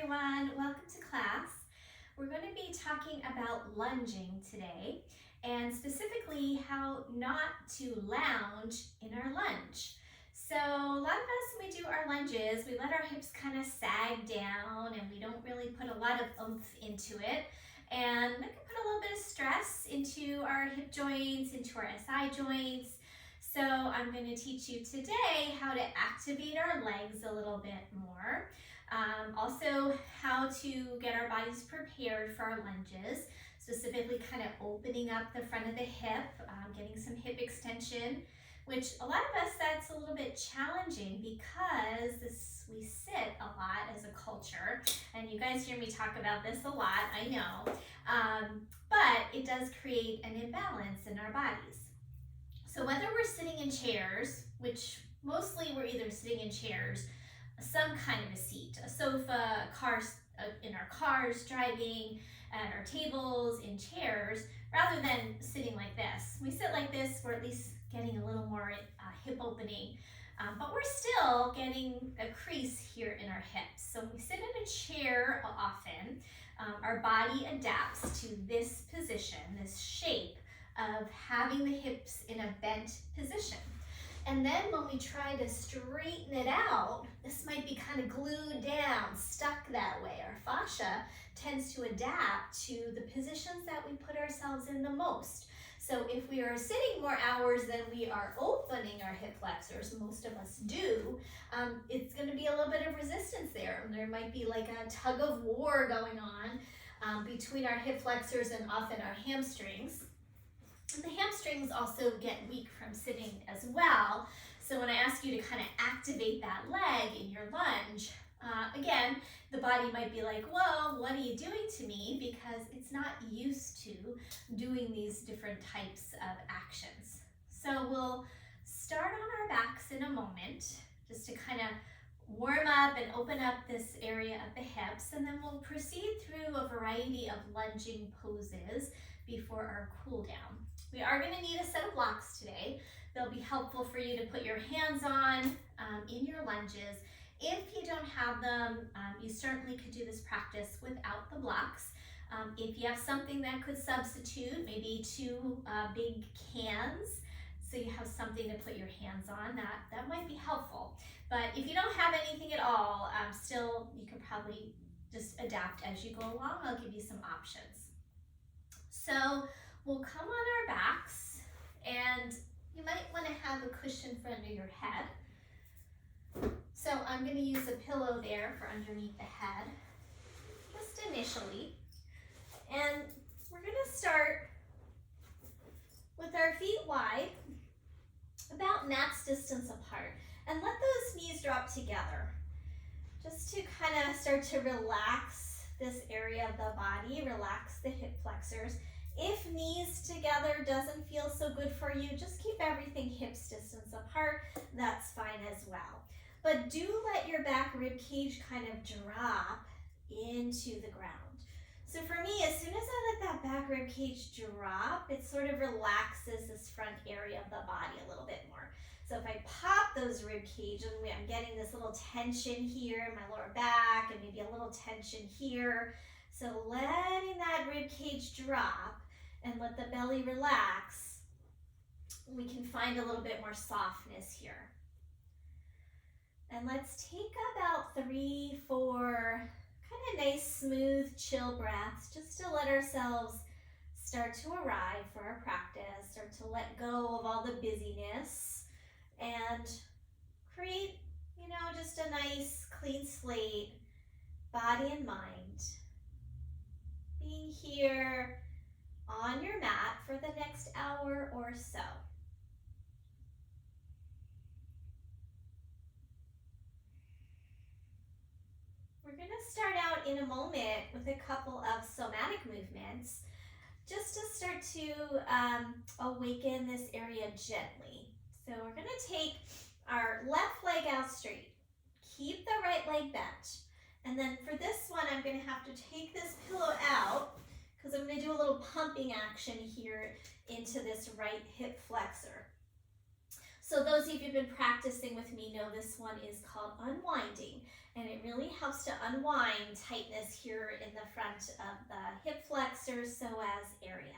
everyone, welcome to class. We're going to be talking about lunging today, and specifically how not to lounge in our lunge. So a lot of us, when we do our lunges, we let our hips kind of sag down and we don't really put a lot of oomph into it, and that can put a little bit of stress into our hip joints, into our SI joints. So I'm going to teach you today how to activate our legs a little bit more. Also how to get our bodies prepared for our lunges, specifically kind of opening up the front of the hip, getting some hip extension, which a lot of us, that's a little bit challenging because we sit a lot as a culture, and you guys hear me talk about this a lot, I know, but it does create an imbalance in our bodies. So whether we're sitting in chairs, which mostly we're either sitting in chairs, some kind of a seat, a sofa, in our cars, driving, at our tables, in chairs, rather than sitting like this. We sit like this, we're at least getting a little more hip opening, but we're still getting a crease here in our hips. So when we sit in a chair often, our body adapts to this position, this shape of having the hips in a bent position. And then when we try to straighten it out, this might be kind of glued down, stuck that way. Our fascia tends to adapt to the positions that we put ourselves in the most. So if we are sitting more hours than we are opening our hip flexors, most of us do, it's going to be a little bit of resistance there. There might be like a tug of war going on between our hip flexors and often our hamstrings. And the hamstrings also get weak from sitting as well. So when I ask you to kind of activate that leg in your lunge, again, the body might be like, well, what are you doing to me? Because it's not used to doing these different types of actions. So we'll start on our backs in a moment, just to kind of warm up and open up this area of the hips, and then we'll proceed through a variety of lunging poses before our cool down. We are going to need a set of blocks today. They'll be helpful for you to put your hands on in your lunges. If you don't have them, you certainly could do this practice without the blocks. If you have something that could substitute, maybe two big cans, so you have something to put your hands on, that might be helpful. But if you don't have anything at all, still you could probably just adapt as you go along. I'll give you some options. So we'll come on our backs, and you might want to have a cushion for under your head. So I'm going to use a pillow there for underneath the head, just initially. And we're going to start with our feet wide, about max distance apart, and let those knees drop together, just to kind of start to relax this area of the body, relax the hip flexors. If knees together doesn't feel so good for you, just keep everything hips distance apart. That's fine as well. But do let your back rib cage kind of drop into the ground. So for me, as soon as I let that back rib cage drop, it sort of relaxes this front area of the body a little bit more. So if I pop those rib cage, and I'm getting this little tension here in my lower back, and maybe a little tension here. So letting that rib cage drop and let the belly relax, we can find a little bit more softness here. And let's take about 3, 4 kind of nice, smooth, chill breaths, just to let ourselves start to arrive for our practice, start to let go of all the busyness and create, just a nice, clean slate, body and mind. Being here on your mat for the next hour or so. We're going to start out in a moment with a couple of somatic movements, just to start to awaken this area gently. So we're going to take our left leg out straight, keep the right leg bent, and then for this one I'm going to have to take this pillow out, because I'm going to do a little pumping action here into this right hip flexor. So those of you who've been practicing with me know this one is called Unwinding, and it really helps to unwind tightness here in the front of the hip flexors, psoas area.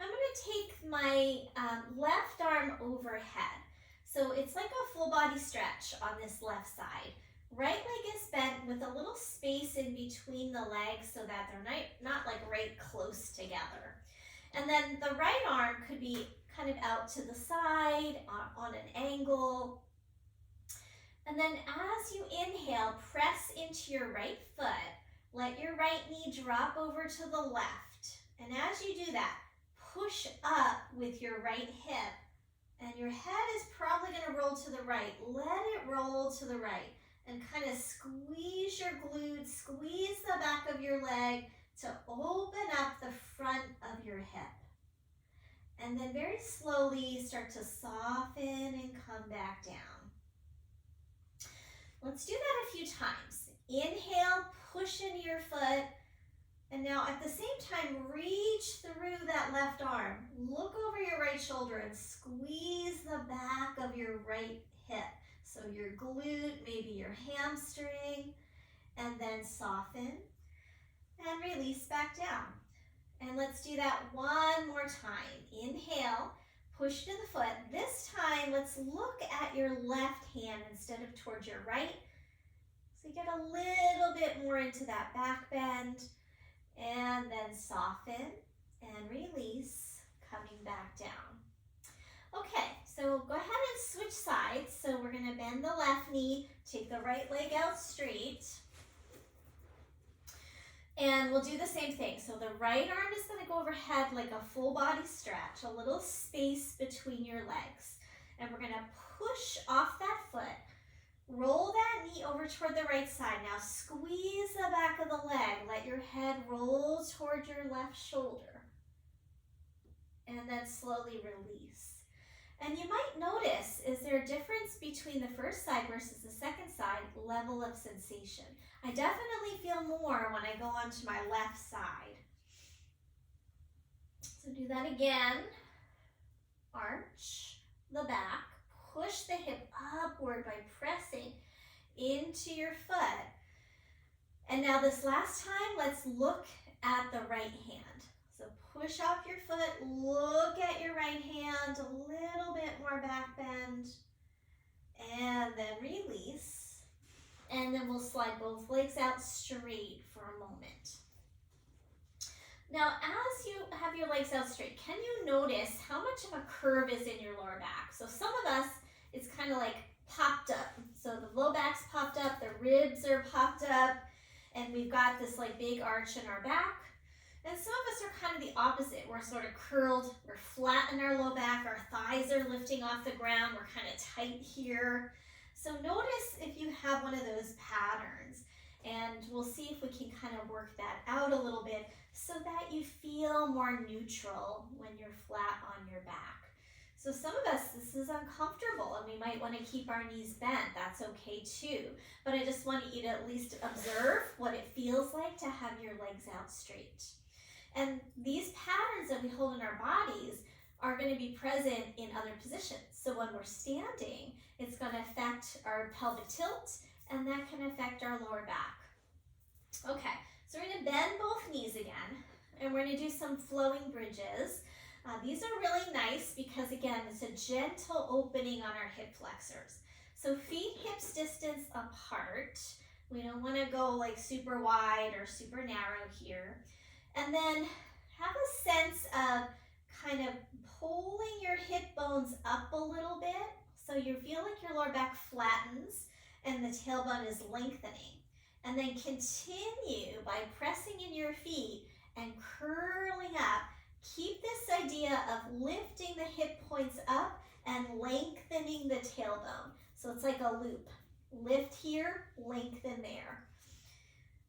I'm going to take my left arm overhead. So it's like a full body stretch on this left side. Right leg is bent with a little space in between the legs so that they're not like right close together. And then the right arm could be kind of out to the side on an angle. And then as you inhale, press into your right foot. Let your right knee drop over to the left. And as you do that, push up with your right hip. And your head is probably going to roll to the right. Let it roll to the right. And kind of squeeze your glutes, squeeze the back of your leg to open up the front of your hip. And then very slowly start to soften and come back down. Let's do that a few times. Inhale, push into your foot. And now at the same time, reach through that left arm. Look over your right shoulder and squeeze the back of your right hip. So your glute, maybe your hamstring, and then soften and release back down. And let's do that one more time. Inhale, push to the foot. This time, let's look at your left hand instead of towards your right. So you get a little bit more into that back bend. And then soften and release, coming back down. Okay, so go ahead and switch sides. So we're going to bend the left knee, take the right leg out straight. And we'll do the same thing. So the right arm is going to go overhead like a full body stretch, a little space between your legs. And we're going to push off that foot. Roll that knee over toward the right side. Now squeeze the back of the leg. Let your head roll toward your left shoulder. And then slowly release. And you might notice, is there a difference between the first side versus the second side level of sensation? I definitely feel more when I go onto my left side. So do that again. Arch the back. Push the hip upward by pressing into your foot. And now this last time, let's look at the right hand. So push off your foot, look at your right hand, a little bit more back bend, and then release. And then we'll slide both legs out straight for a moment. Now, as you have your legs out straight, can you notice how much of a curve is in your lower back? So some of us, it's kind of like popped up. So the low back's popped up, the ribs are popped up, and we've got this like big arch in our back. And some of us are kind of the opposite. We're sort of curled, we're flat in our low back, our thighs are lifting off the ground, we're kind of tight here. So notice if you have one of those patterns, and we'll see if we can kind of work that out a little bit so that you feel more neutral when you're flat on your back. So some of us, this is uncomfortable and we might want to keep our knees bent. That's okay too. But I just want you to at least observe what it feels like to have your legs out straight. And these patterns that we hold in our bodies are going to be present in other positions. So when we're standing, it's going to affect our pelvic tilt, and that can affect our lower back. Okay, so we're going to bend both knees again, and we're going to do some flowing bridges. These are really nice because, again, it's a gentle opening on our hip flexors. So feet hips distance apart. We don't want to go like super wide or super narrow here. And then have a sense of kind of pulling your hip bones up a little bit so you feel like your lower back flattens and the tailbone is lengthening. And then continue by pressing in your feet and curling up. Keep this idea of lifting the hip points up and lengthening the tailbone. So it's like a loop. Lift here, lengthen there.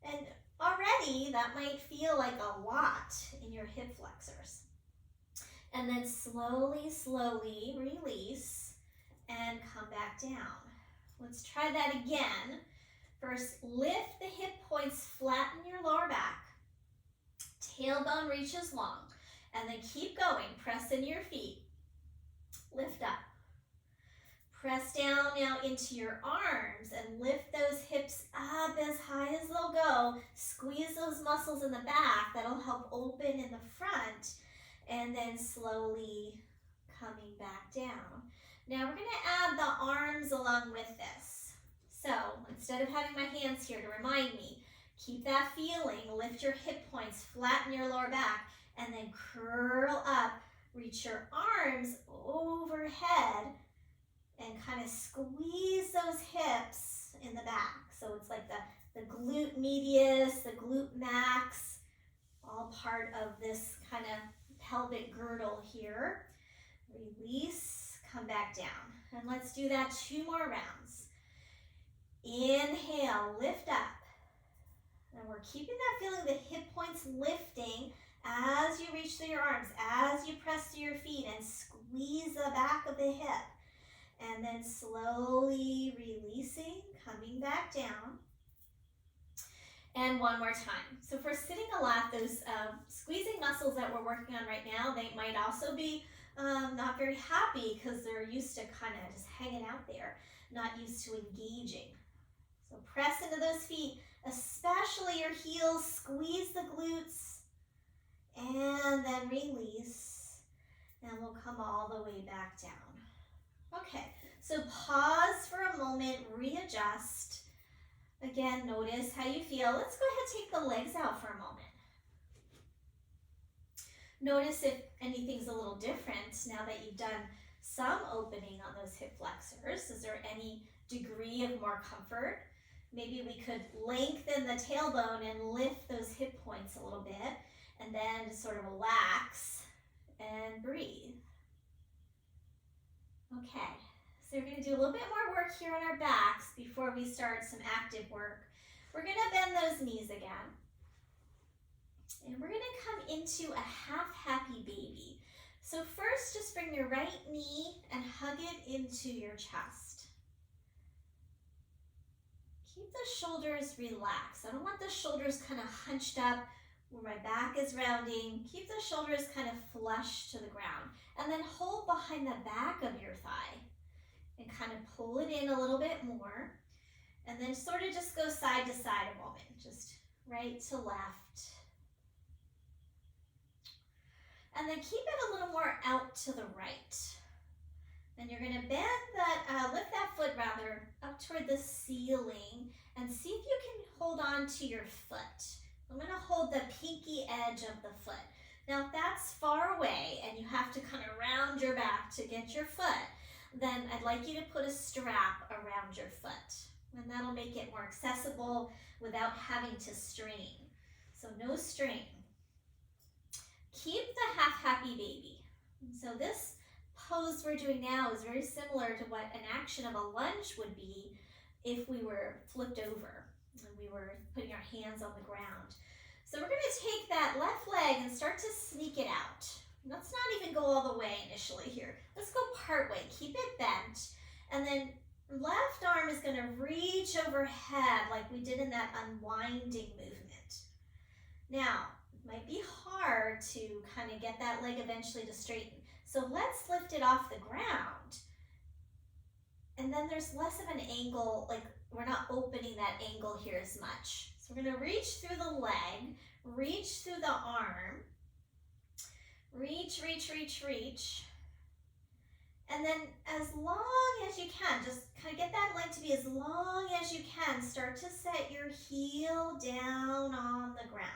And already that might feel like a lot in your hip flexors. And then slowly, slowly release and come back down. Let's try that again. First, lift the hip points, flatten your lower back. Tailbone reaches long. And then keep going. Press in your feet. Lift up. Press down now into your arms and lift those hips up as high as they'll go. Squeeze those muscles in the back. That'll help open in the front. And then slowly coming back down. Now we're going to add the arms along with this. So instead of having my hands here to remind me, keep that feeling. Lift your hip points, flatten your lower back, and then curl up. Reach your arms overhead and kind of squeeze those hips in the back. So it's like the glute medius, the glute max, all part of this kind of pelvic girdle here. Release, come back down. And let's do that 2 more rounds. Inhale, lift up. And we're keeping that feeling, the hip points lifting as you reach through your arms, as you press through your feet and squeeze the back of the hip. And then slowly releasing, coming back down. And one more time. So if we're sitting a lot, those squeezing muscles that we're working on right now, they might also be not very happy because they're used to kind of just hanging out there, not used to engaging. So press into those feet, especially your heels, squeeze the glutes, and then release, and we'll come all the way back down. Okay, so pause for a moment, readjust. Again, notice how you feel. Let's go ahead and take the legs out for a moment. Notice if anything's a little different now that you've done some opening on those hip flexors. Is there any degree of more comfort? Maybe we could lengthen the tailbone and lift those hip points a little bit, and then just sort of relax and breathe. Okay, so we're going to do a little bit more work here on our backs before we start some active work. We're going to bend those knees again. And we're going to come into a half happy baby. So first, just bring your right knee and hug it into your chest. Keep the shoulders relaxed. I don't want the shoulders kind of hunched up where my back is rounding. Keep the shoulders kind of flush to the ground. And then hold behind the back of your thigh and kind of pull it in a little bit more. And then sort of just go side to side a moment, just right to left. And then keep it a little more out to the right. And you're going to bend that, lift that foot rather up toward the ceiling and see if you can hold on to your foot. I'm going to hold the pinky edge of the foot. Now if that's far away and you have to kind of round your back to get your foot, then I'd like you to put a strap around your foot. And that'll make it more accessible without having to strain. So no strain. Keep the half happy baby. So this pose we're doing now is very similar to what an action of a lunge would be if we were flipped over and we were putting our hands on the ground. So we're going to take that left leg and start to sneak it out. Let's not even go all the way initially here. Let's go part way. Keep it bent. And then left arm is going to reach overhead like we did in that unwinding movement. Now, it might be hard to kind of get that leg eventually to straighten. So let's lift it off the ground. And then there's less of an angle, like we're not opening that angle here as much. So we're going to reach through the leg, reach through the arm, reach, reach, reach, reach. And then as long as you can, just kind of get that leg to be as long as you can. Start to set your heel down on the ground.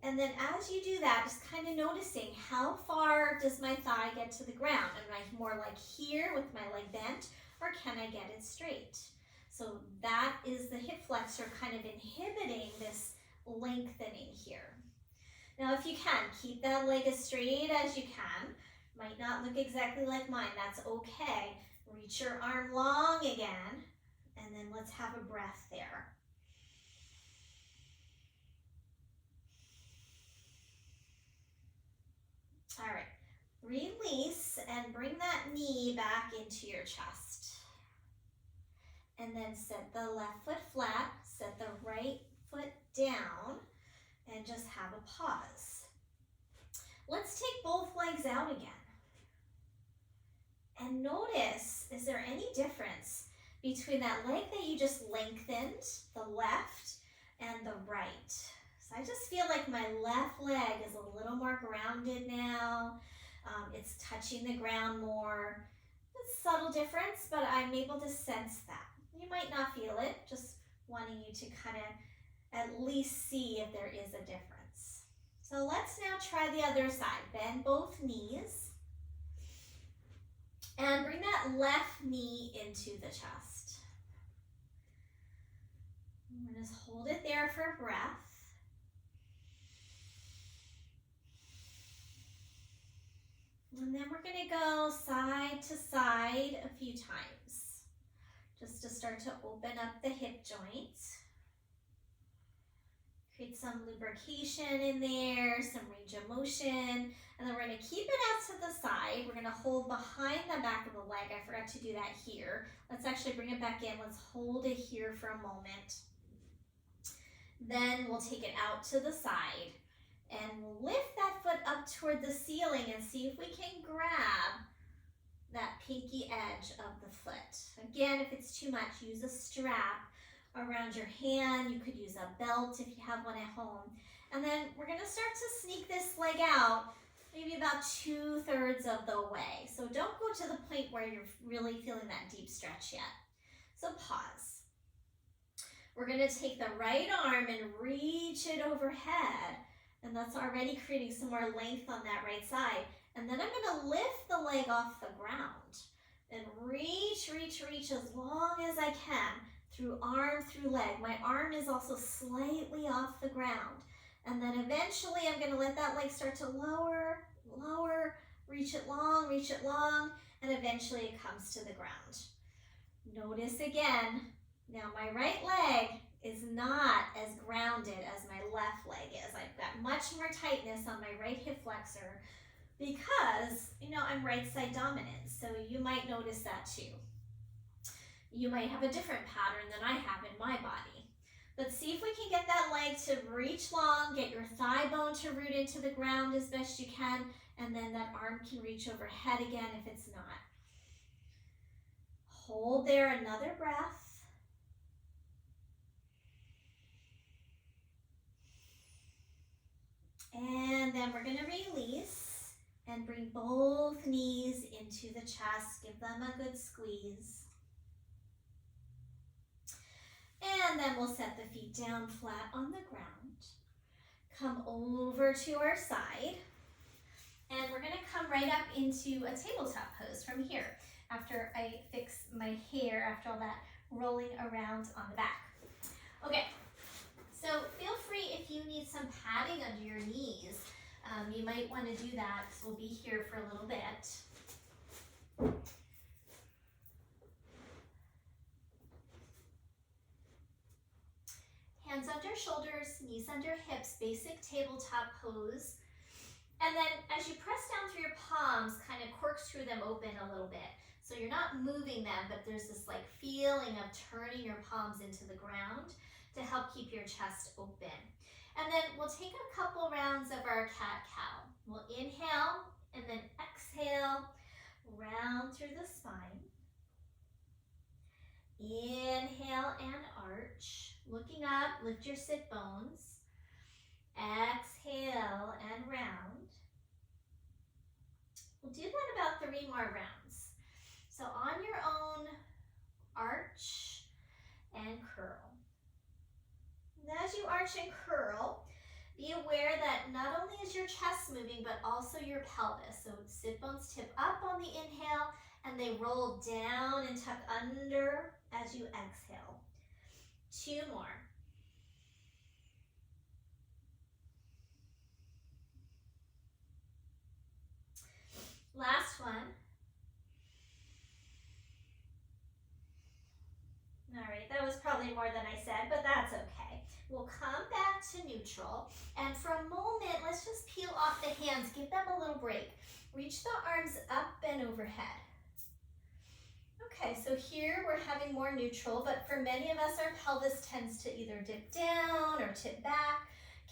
And then as you do that, just kind of noticing how far does my thigh get to the ground? Am I more like here with my leg bent, or can I get it straight? So that is the hip flexor kind of inhibiting this lengthening here. Now if you can, keep that leg as straight as you can. Might not look exactly like mine, that's okay. Reach your arm long again, and then let's have a breath there. All right, release and bring that knee back into your chest. And then set the left foot flat, set the right foot down, and just have a pause. Let's take both legs out again. And notice, is there any difference between that leg that you just lengthened, the left, and the right? So I just feel like my left leg is a little more grounded now. It's touching the ground more. It's a subtle difference, but I'm able to sense that. You might not feel it, just wanting you to kind of at least see if there is a difference. So let's now try the other side. Bend both knees. And bring that left knee into the chest. And just hold it there for breath. And then we're going to go side to side a few times, just to start to open up the hip joint. Create some lubrication in there, some range of motion. And then we're going to keep it out to the side. We're going to hold behind the back of the leg. I forgot to do that here. Let's actually bring it back in. Let's hold it here for a moment. Then we'll take it out to the side. And we'll lift that foot up toward the ceiling and see if we can grab that pinky edge of the foot. Again, if it's too much, use a strap around your hand. You could use a belt if you have one at home. And then we're going to start to sneak this leg out maybe about 2/3 of the way. So don't go to the point where you're really feeling that deep stretch yet. So pause. We're going to take the right arm and reach it overhead. And that's already creating some more length on that right side. And then I'm going to lift the leg off the ground and reach as long as I can through arm, through leg. My arm is also slightly off the ground. And then eventually I'm going to let that leg start to lower, reach it long, and eventually it comes to the ground. Notice again, now my right leg is not as grounded as my left leg is. I've got much more tightness on my right hip flexor because, I'm right side dominant. So you might notice that too. You might have a different pattern than I have in my body. But see if we can get that leg to reach long, get your thigh bone to root into the ground as best you can, and then that arm can reach overhead again if it's not. Hold there, another breath. And then we're going to release and bring both knees into the chest. Give them a good squeeze. And then we'll set the feet down flat on the ground. Come over to our side. And we're going to come right up into a tabletop pose from here after I fix my hair after all that rolling around on the back. Okay. So feel free if you need some padding under your knees. You might want to do that because we'll be here for a little bit. Hands under shoulders, knees under hips, basic tabletop pose. And then as you press down through your palms, kind of corkscrew them open a little bit. So you're not moving them, but there's this feeling of turning your palms into the ground to help keep your chest open. And then we'll take a couple rounds of our cat-cow. We'll inhale and then exhale, round through the spine. Inhale and arch. Looking up, lift your sit bones. Exhale and round. We'll do that about 3 more rounds. So on your own, arch and curl. And as you arch and curl, be aware that not only is your chest moving, but also your pelvis. So sit bones tip up on the inhale, and they roll down and tuck under as you exhale. 2 more. Last one. All right, that was probably more than I said, but that's okay. We'll come back to neutral, and for a moment, let's just peel off the hands. Give them a little break. Reach the arms up and overhead. Okay, so here we're having more neutral, but for many of us, our pelvis tends to either dip down or tip back.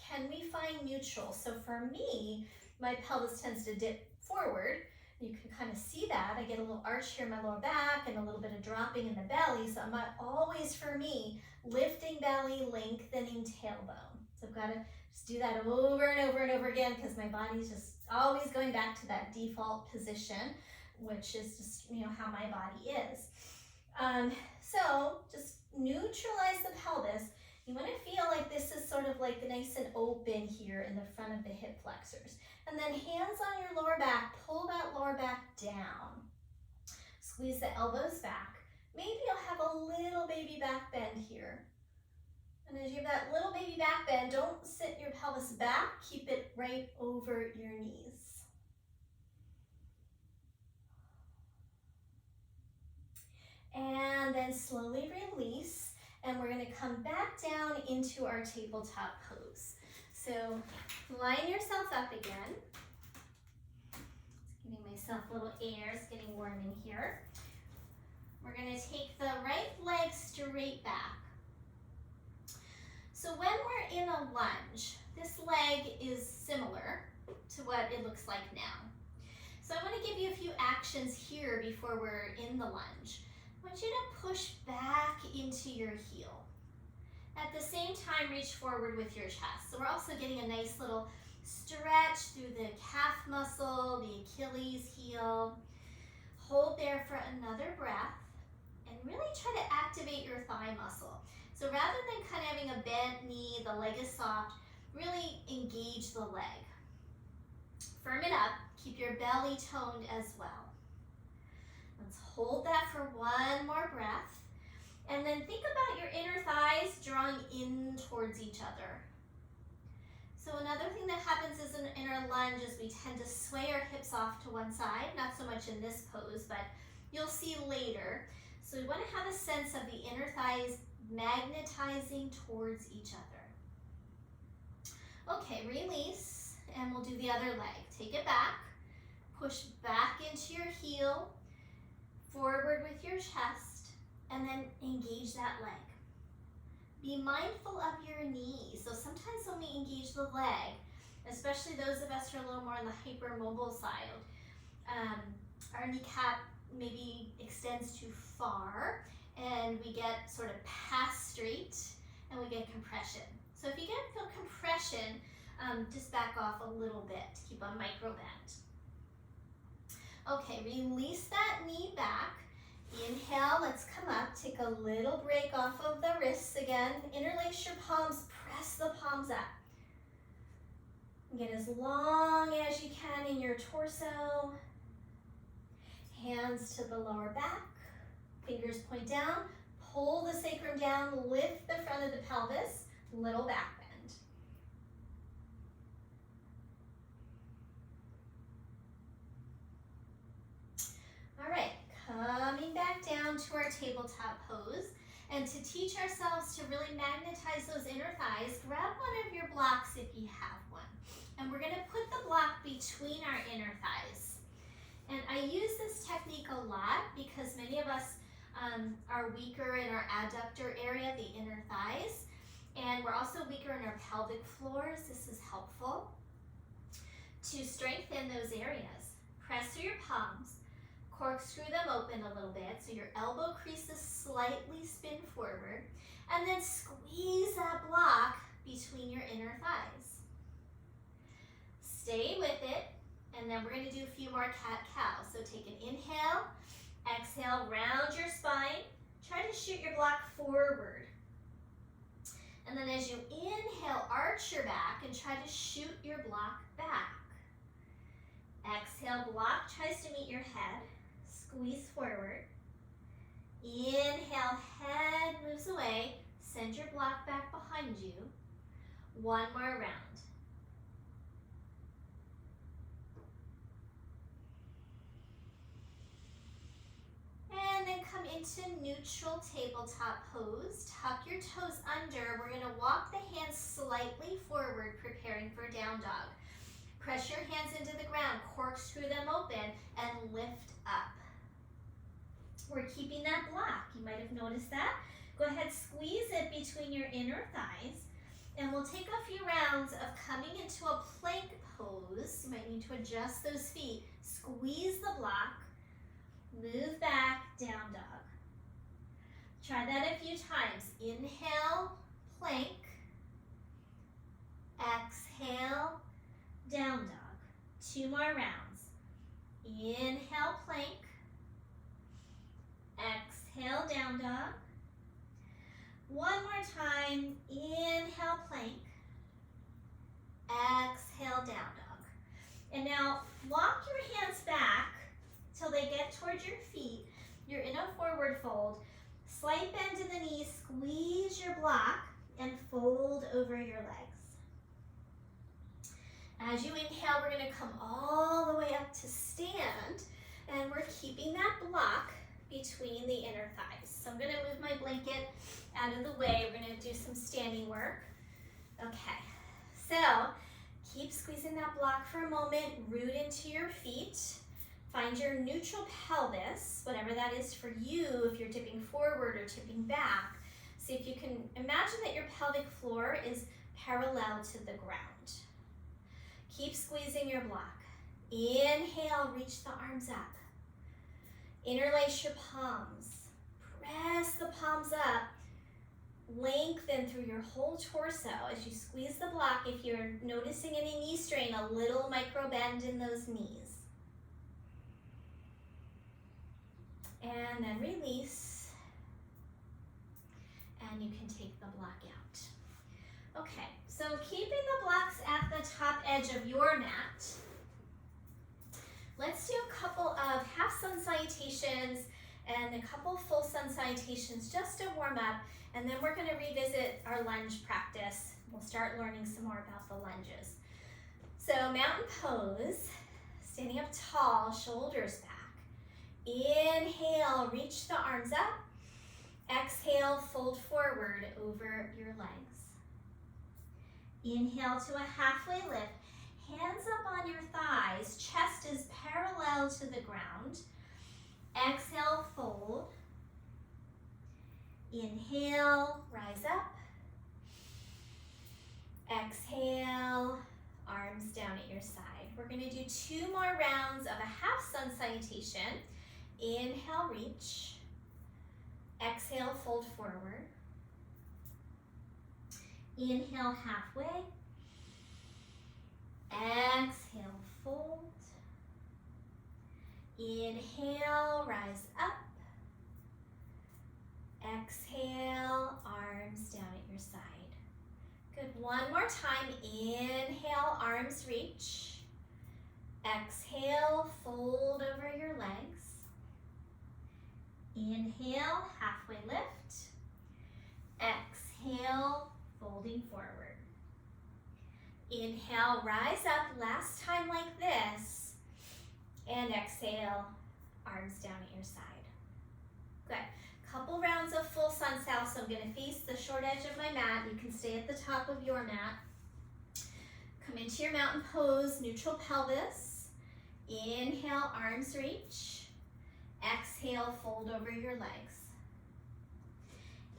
Can we find neutral? So for me, my pelvis tends to dip forward, You can kind of see that. I get a little arch here in my lower back and a little bit of dropping in the belly. So I'm always, for me, lifting belly, lengthening tailbone. So I've got to just do that over and over and over again because my body's just always going back to that default position, which is just, how my body is. So just neutralize the pelvis. You want to feel like this is sort of like nice and open here in the front of the hip flexors. And then hands on your lower back, pull that lower back down. Squeeze the elbows back. Maybe you'll have a little baby back bend here. And as you have that little baby back bend, don't sit your pelvis back, keep it right over your knees. And then slowly release, and we're going to come back down into our tabletop pose. So line yourself up again. Just giving myself a little air, it's getting warm in here. We're going to take the right leg straight back. So when we're in a lunge, this leg is similar to what it looks like now. So I want to give you a few actions here before we're in the lunge. I want you to push back into your heel. At the same time, reach forward with your chest. So we're also getting a nice little stretch through the calf muscle, the Achilles heel. Hold there for another breath and really try to activate your thigh muscle. So rather than kind of having a bent knee, the leg is soft, really engage the leg. Firm it up, keep your belly toned as well. Let's hold that for one more breath. And then think about your inner thighs drawing in towards each other. So another thing that happens is in our lunge is we tend to sway our hips off to one side, not so much in this pose, but you'll see later. So we want to have a sense of the inner thighs magnetizing towards each other. Okay, release, and we'll do the other leg. Take it back, push back into your heel, forward with your chest, and then engage that leg. Be mindful of your knees. So sometimes when we engage the leg, especially those of us who are a little more on the hypermobile side, our kneecap maybe extends too far and we get sort of past straight and we get compression. So if you feel compression, just back off a little bit to keep a micro bend. Okay, release that knee back. Inhale, let's come up, take a little break off of the wrists again. Interlace your palms, press the palms up. Get as long as you can in your torso. Hands to the lower back, fingers point down, pull the sacrum down, lift the front of the pelvis, little back bend. All right. Coming back down to our tabletop pose, and to teach ourselves to really magnetize those inner thighs, grab one of your blocks if you have one. And we're going to put the block between our inner thighs. And I use this technique a lot because many of us are weaker in our adductor area, the inner thighs, and we're also weaker in our pelvic floors. This is helpful to strengthen those areas. Press through your palms. Corkscrew them open a little bit so your elbow creases slightly spin forward, and then squeeze that block between your inner thighs. Stay with it, and then we're going to do a few more cat-cow. So take an inhale, exhale, round your spine, try to shoot your block forward. And then as you inhale, arch your back and try to shoot your block back. Exhale, block tries to meet your head. Squeeze forward. Inhale, head moves away. Send your block back behind you. One more round. And then come into neutral tabletop pose. Tuck your toes under. We're going to walk the hands slightly forward, preparing for down dog. Press your hands into the ground, corkscrew them open, and lift up. We're keeping that block. You might have noticed that. Go ahead, squeeze it between your inner thighs, and we'll take a few rounds of coming into a plank pose. You might need to adjust those feet. Squeeze the block. Move back, down dog. Try that a few times. Inhale, plank. Exhale, down dog. 2 more rounds. Inhale, plank. Exhale, down dog. 1 more time. Inhale, plank. Exhale, down dog. And now walk your hands back till they get towards your feet. You're in a forward fold. Slight bend in the knees, squeeze your block, and fold over your legs. As you inhale, we're going to come all the way up to stand, and we're keeping that block between the inner thighs. So I'm going to move my blanket out of the way. We're going to do some standing work. Okay, so keep squeezing that block for a moment, root into your feet. Find your neutral pelvis, whatever that is for you, if you're tipping forward or tipping back. See if you can imagine that your pelvic floor is parallel to the ground. Keep squeezing your block. Inhale, reach the arms up. Interlace your palms. Press the palms up. Lengthen through your whole torso as you squeeze the block. If you're noticing any knee strain, a little micro bend in those knees. And then release. And you can take the block out. Okay, so keeping the blocks at the top edge of your mat, let's do a couple of half sun salutations and a couple full sun salutations just to warm up, and then we're going to revisit our lunge practice. We'll start learning some more about the lunges. So mountain pose, standing up tall, shoulders back. Inhale, reach the arms up. Exhale, fold forward over your legs. Inhale to a halfway lift. Hands up on your thighs. Chest is parallel to the ground. Exhale, fold. Inhale, rise up. Exhale, arms down at your side. We're going to do 2 more rounds of a half sun salutation. Inhale, reach. Exhale, fold forward. Inhale, halfway. Exhale, fold. Inhale, rise up. Exhale, arms down at your side. Good, 1 more time. Inhale, arms reach. Exhale, fold over your legs. Inhale, halfway lift. Exhale, folding forward. Inhale, rise up, last time like this. And exhale, arms down at your side. Good. Couple rounds of full sun sal, so I'm going to face the short edge of my mat. You can stay at the top of your mat. Come into your mountain pose, neutral pelvis. Inhale, arms reach. Exhale, fold over your legs.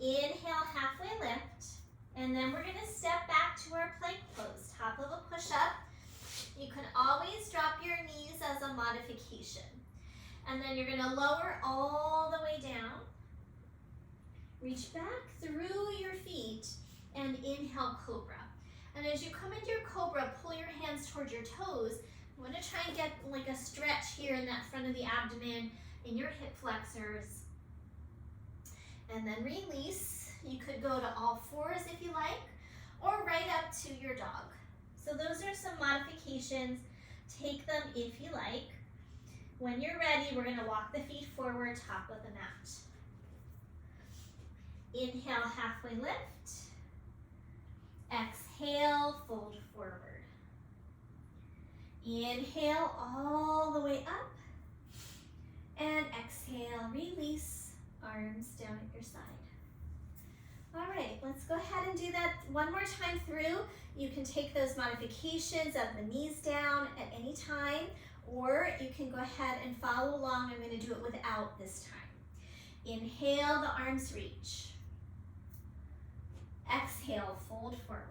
Inhale, halfway lift. And then we're going to step back to our plank pose, top of a push-up. You can always drop your knees as a modification. And then you're going to lower all the way down. Reach back through your feet and inhale, cobra. And as you come into your cobra, pull your hands towards your toes. You want to try and get like a stretch here in that front of the abdomen, in your hip flexors. And then release. You could go to all fours if you like, or right up to your dog. So those are some modifications. Take them if you like. When you're ready, we're going to walk the feet forward, top of the mat. Inhale, halfway lift. Exhale, fold forward. Inhale all the way up. And exhale, release, arms down at your side. All right, let's go ahead and do that one more time through. You can take those modifications of the knees down at any time, or you can go ahead and follow along. I'm going to do it without this time. Inhale, the arms reach. Exhale, fold forward.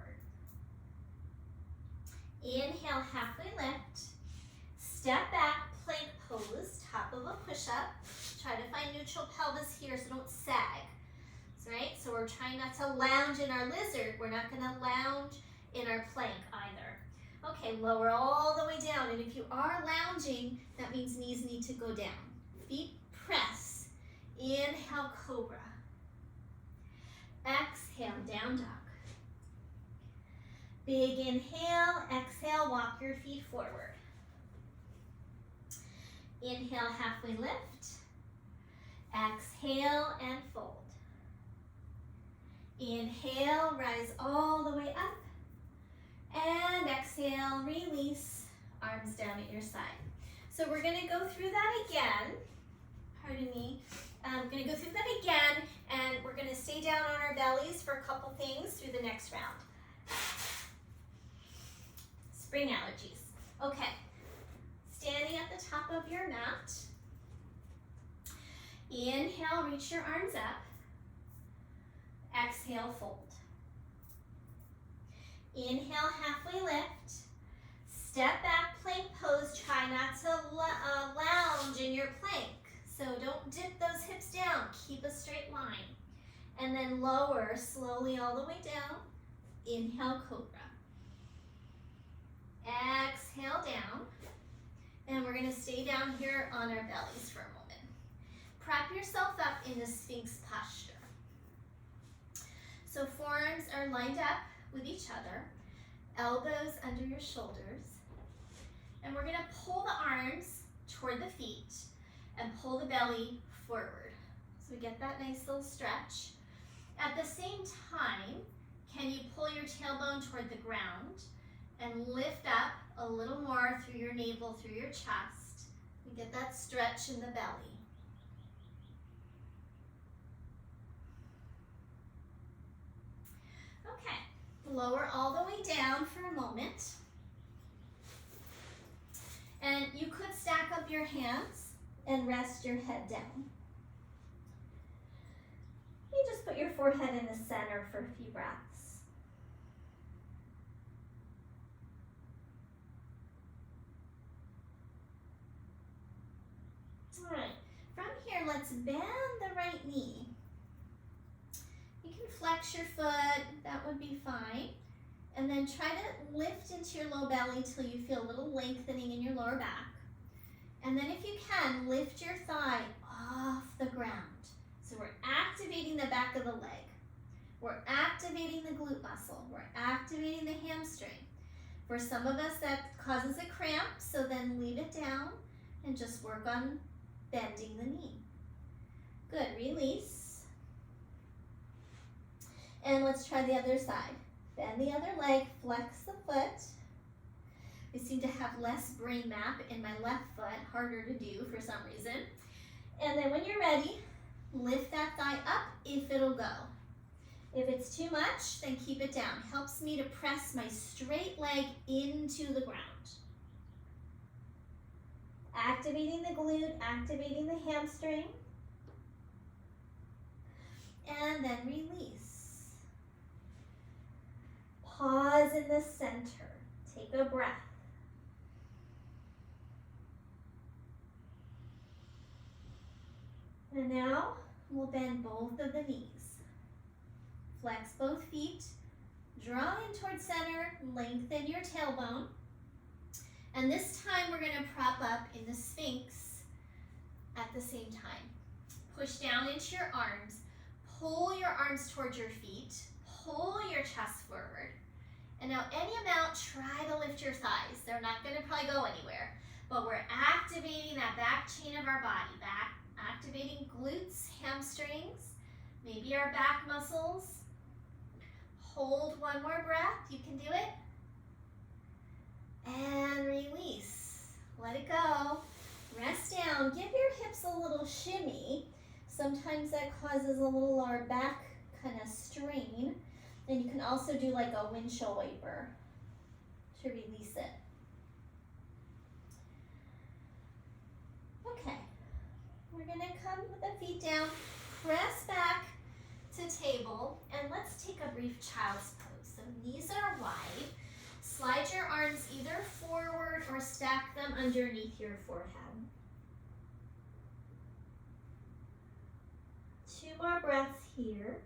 Inhale, halfway lift. Step back, plank pose, top of a push-up. Try to find neutral pelvis here so don't sag. Right? So we're trying not to lounge in our lizard. We're not going to lounge in our plank either. Okay, lower all the way down. And if you are lounging, that means knees need to go down. Feet press. Inhale, cobra. Exhale, down dog. Big inhale, exhale, walk your feet forward. Inhale, halfway lift. Exhale and fold. Inhale, rise all the way up. And exhale, release, arms down at your side. So we're going to go through that again. Pardon me. I'm going to go through that again, and we're going to stay down on our bellies for a couple things through the next round. Spring allergies. Okay. Standing at the top of your mat. Inhale, reach your arms up. Exhale, fold. Inhale, halfway lift. Step back, plank pose. Try not to lounge in your plank. So don't dip those hips down. Keep a straight line. And then lower slowly all the way down. Inhale, cobra. Exhale, down. And we're going to stay down here on our bellies for a moment. Prop yourself up in the Sphinx posture. So forearms are lined up with each other, elbows under your shoulders, and we're going to pull the arms toward the feet and pull the belly forward. So we get that nice little stretch. At the same time, can you pull your tailbone toward the ground and lift up a little more through your navel, through your chest, and get that stretch in the belly. Lower all the way down for a moment. And you could stack up your hands and rest your head down. You just put your forehead in the center for a few breaths. All right, from here, let's bend the right knee. You can flex your foot, that would be fine. And then try to lift into your low belly till you feel a little lengthening in your lower back. And then if you can, lift your thigh off the ground. So we're activating the back of the leg. We're activating the glute muscle. We're activating the hamstring. For some of us, that causes a cramp, so then leave it down and just work on bending the knee. Good, release. And let's try the other side. Bend the other leg, flex the foot. I seem to have less brain map in my left foot, harder to do for some reason. And then when you're ready, lift that thigh up if it'll go. If it's too much, then keep it down. Helps me to press my straight leg into the ground. Activating the glute, activating the hamstring. And then release. Pause in the center. Take a breath. And now we'll bend both of the knees. Flex both feet. Draw in towards center. Lengthen your tailbone. And this time we're going to prop up in the Sphinx at the same time. Push down into your arms. Pull your arms towards your feet. Pull your chest forward. And now any amount, try to lift your thighs. They're not going to probably go anywhere. But we're activating that back chain of our body. Activating glutes, hamstrings, maybe our back muscles. Hold one more breath. You can do it. And release. Let it go. Rest down. Give your hips a little shimmy. Sometimes that causes a little lower back kind of strain. And you can also do like a windshield wiper to release it. Okay. We're going to come with the feet down, press back to table, and let's take a brief child's pose. So knees are wide, Slide your arms either forward or stack them underneath your forehead. 2 more breaths here.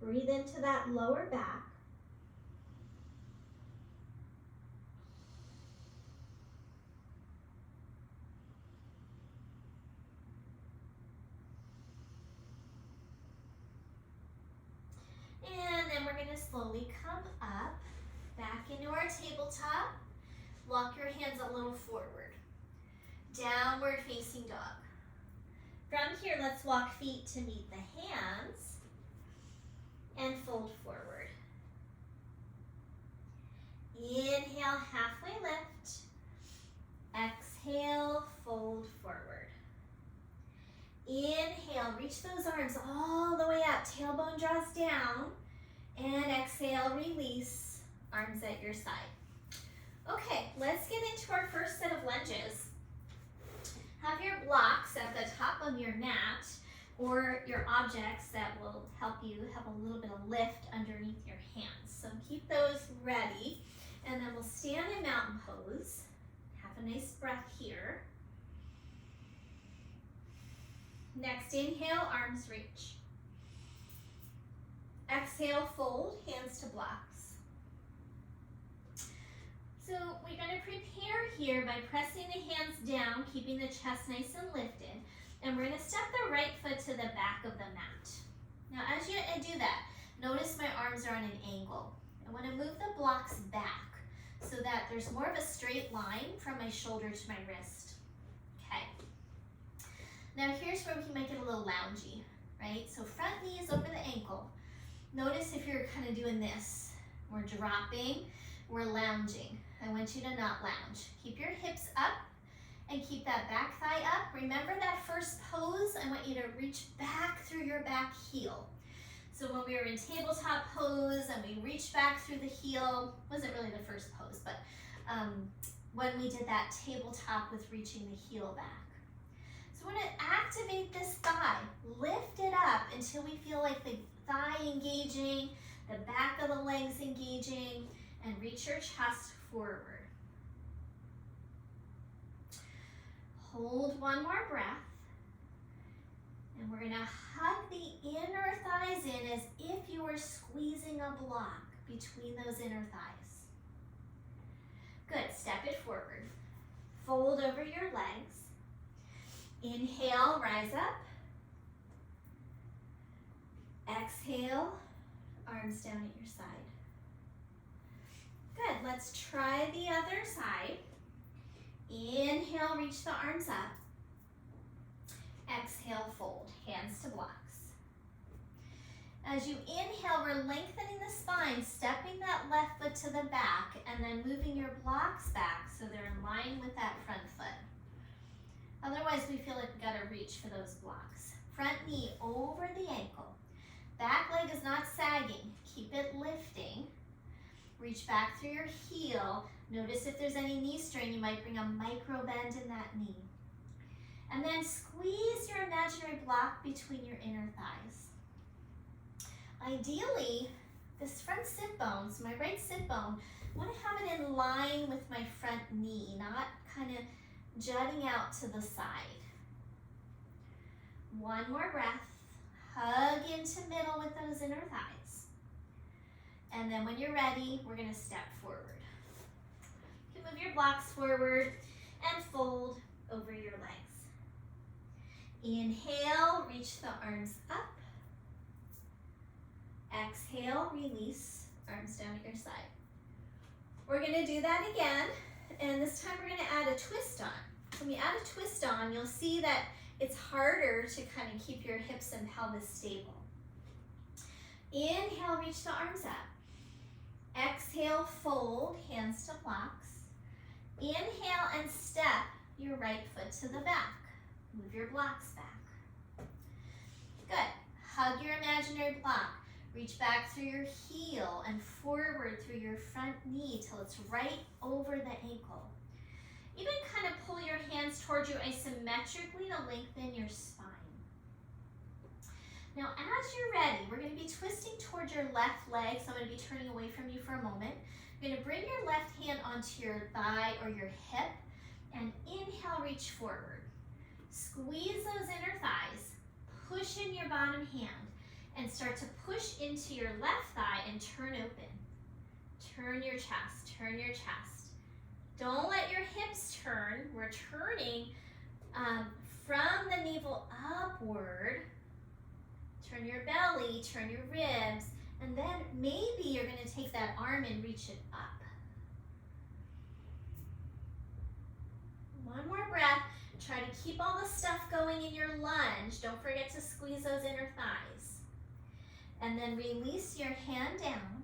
Breathe into that lower back. And then we're going to slowly come up, back into our tabletop. Walk your hands a little forward. Downward facing dog. From here, let's walk feet to meet the hands and fold forward. Inhale, halfway lift. Exhale, fold forward. Inhale, reach those arms all the way up. Tailbone draws down. And exhale, release. Arms at your side. Okay, let's get into our first set of lunges. Have your blocks at the top of your mat or your objects that will help you have a little bit of lift underneath your hands. So keep those ready. And then we'll stand in mountain pose. Have a nice breath here. Next inhale, arms reach. Exhale, fold, hands to blocks. So we're going to prepare here by pressing the hands down, keeping the chest nice and lifted. And we're going to step the right foot to the back of the mat. Now as you do that, notice my arms are on an angle. I want to move the blocks back so that there's more of a straight line from my shoulder to my wrist. Okay. Now here's where we might get a little loungy, right? So front knee is over the ankle. Notice if you're kind of doing this. We're dropping, we're lounging. I want you to not lounge. Keep your hips up and keep that back thigh up. Remember that first pose, I want you to reach back through your back heel. So when we were in tabletop pose and we reached back through the heel, wasn't really the first pose, but when we did that tabletop with reaching the heel back. So we're going to activate this thigh, lift it up until we feel like the thigh engaging, the back of the legs engaging, and reach your chest forward. Hold one more breath. And we're going to hug the inner thighs in as if you were squeezing a block between those inner thighs. Good, step it forward. Fold over your legs. Inhale, rise up. Exhale, arms down at your side. Good, let's try the other side. Inhale, reach the arms up. Exhale, fold, hands to blocks. As you inhale, we're lengthening the spine, stepping that left foot to the back, and then moving your blocks back so they're in line with that front foot. Otherwise, we feel like we've got to reach for those blocks. Front knee over the ankle. Back leg is not sagging. Keep it lifting. Reach back through your heel. Notice if there's any knee strain, you might bring a micro bend in that knee. And then squeeze your imaginary block between your inner thighs. Ideally, this front sit bone, so my right sit bone, I want to have it in line with my front knee, not kind of jutting out to the side. One more breath. Hug into middle with those inner thighs. And then when you're ready, we're going to step forward. You can move your blocks forward and fold over your legs. Inhale, reach the arms up. Exhale, release, arms down at your side. We're going to do that again, and this time we're going to add a twist on. When we add a twist on, you'll see that it's harder to kind of keep your hips and pelvis stable. Inhale, reach the arms up. Exhale, fold, hands to blocks. Inhale and step your right foot to the back. Move your blocks back. Good. Hug your imaginary block. Reach back through your heel and forward through your front knee till it's right over the ankle. Even kind of pull your hands towards you isometrically to lengthen your spine. Now, as you're ready, we're going to be twisting towards your left leg, so I'm going to be turning away from you for a moment. You're going to bring your left hand onto your thigh or your hip, and inhale, reach forward. Squeeze those inner thighs, push in your bottom hand, and start to push into your left thigh and turn open. Turn your chest, turn your chest. Don't let your hips turn. We're turning from the navel upward. Turn your belly, turn your ribs, and then maybe you're going to take that arm and reach it up. One more breath. Try to keep all the stuff going in your lunge. Don't forget to squeeze those inner thighs. And then release your hand down.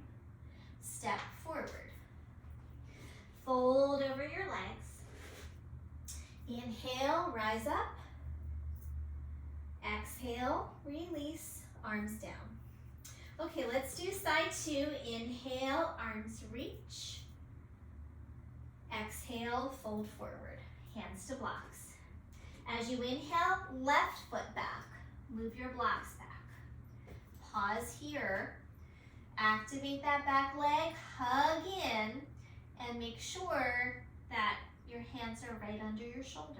Step forward. Fold over your legs. Inhale, rise up. Exhale, release, arms down. Okay, let's do side two. Inhale, arms reach. Exhale, fold forward. Hands to blocks. As you inhale, left foot back. Move your blocks back. Pause here. Activate that back leg, hug in, and make sure that your hands are right under your shoulders.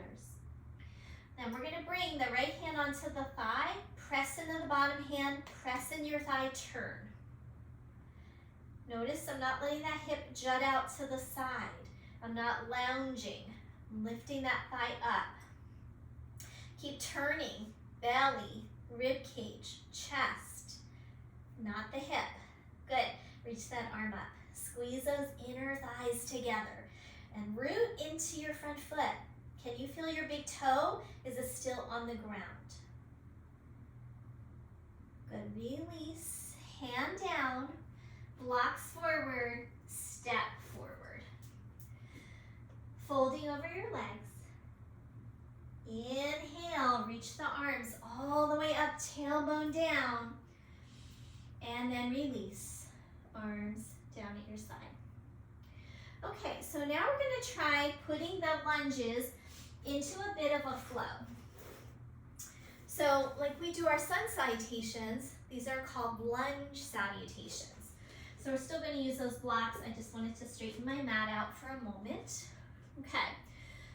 Then we're going to bring the right hand onto the thigh, press into the bottom hand, press in your thigh, turn. Notice I'm not letting that hip jut out to the side. I'm not lounging. I'm lifting that thigh up. Keep turning, belly, rib cage, chest, not the hip. Good. Reach that arm up. Squeeze those inner thighs together and root into your front foot. Can you feel your big toe? Is it still on the ground? Good. Release. Hand down. Blocks forward. Step forward. Folding over your legs. Inhale. Reach the arms all the way up, tailbone down. And then release. Arms down at your side. Okay, so now we're going to try putting the lunges into a bit of a flow. So like we do our sun salutations, these are called lunge salutations. So we're still going to use those blocks. I just wanted to straighten my mat out for a moment. Okay,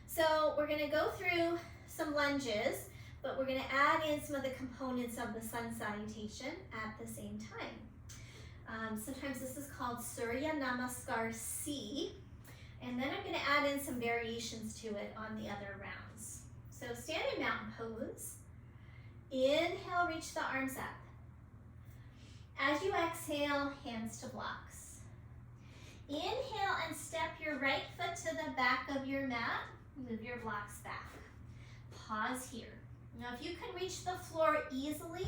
so we're going to go through some lunges, but we're going to add in some of the components of the sun salutation at the same time. Sometimes this is called Surya Namaskar C, and then I'm going to add in some variations to it on the other rounds. So standing mountain pose. Inhale, reach the arms up. As you exhale, hands to blocks. Inhale and step your right foot to the back of your mat. Move your blocks back. Pause here. Now if you can reach the floor easily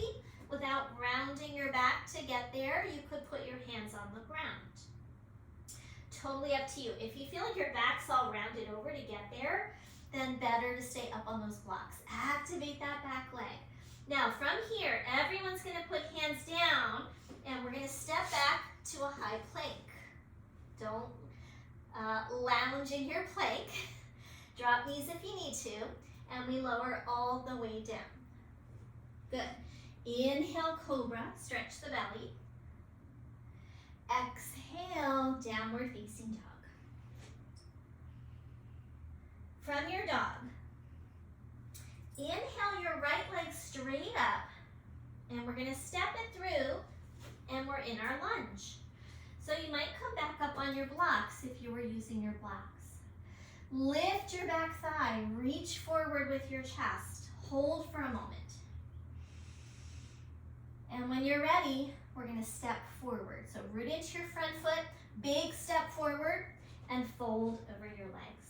without rounding your back to get there, you could put your hands on the ground. Totally up to you. If you feel like your back's all rounded over to get there, then better to stay up on those blocks. Activate that back leg. Now from here, everyone's going to put hands down and we're going to step back to a high plank. Don't lounge in your plank. Drop knees if you need to, and we lower all the way down. Good. Inhale, cobra, stretch the belly. Exhale, downward facing dog. From your dog, inhale your right leg straight up, and we're going to step it through, and we're in our lunge. So you might come back up on your blocks if you were using your blocks. Lift your back thigh, reach forward with your chest. Hold for a moment. And when you're ready, we're going to step forward. So root into your front foot, big step forward, and fold over your legs.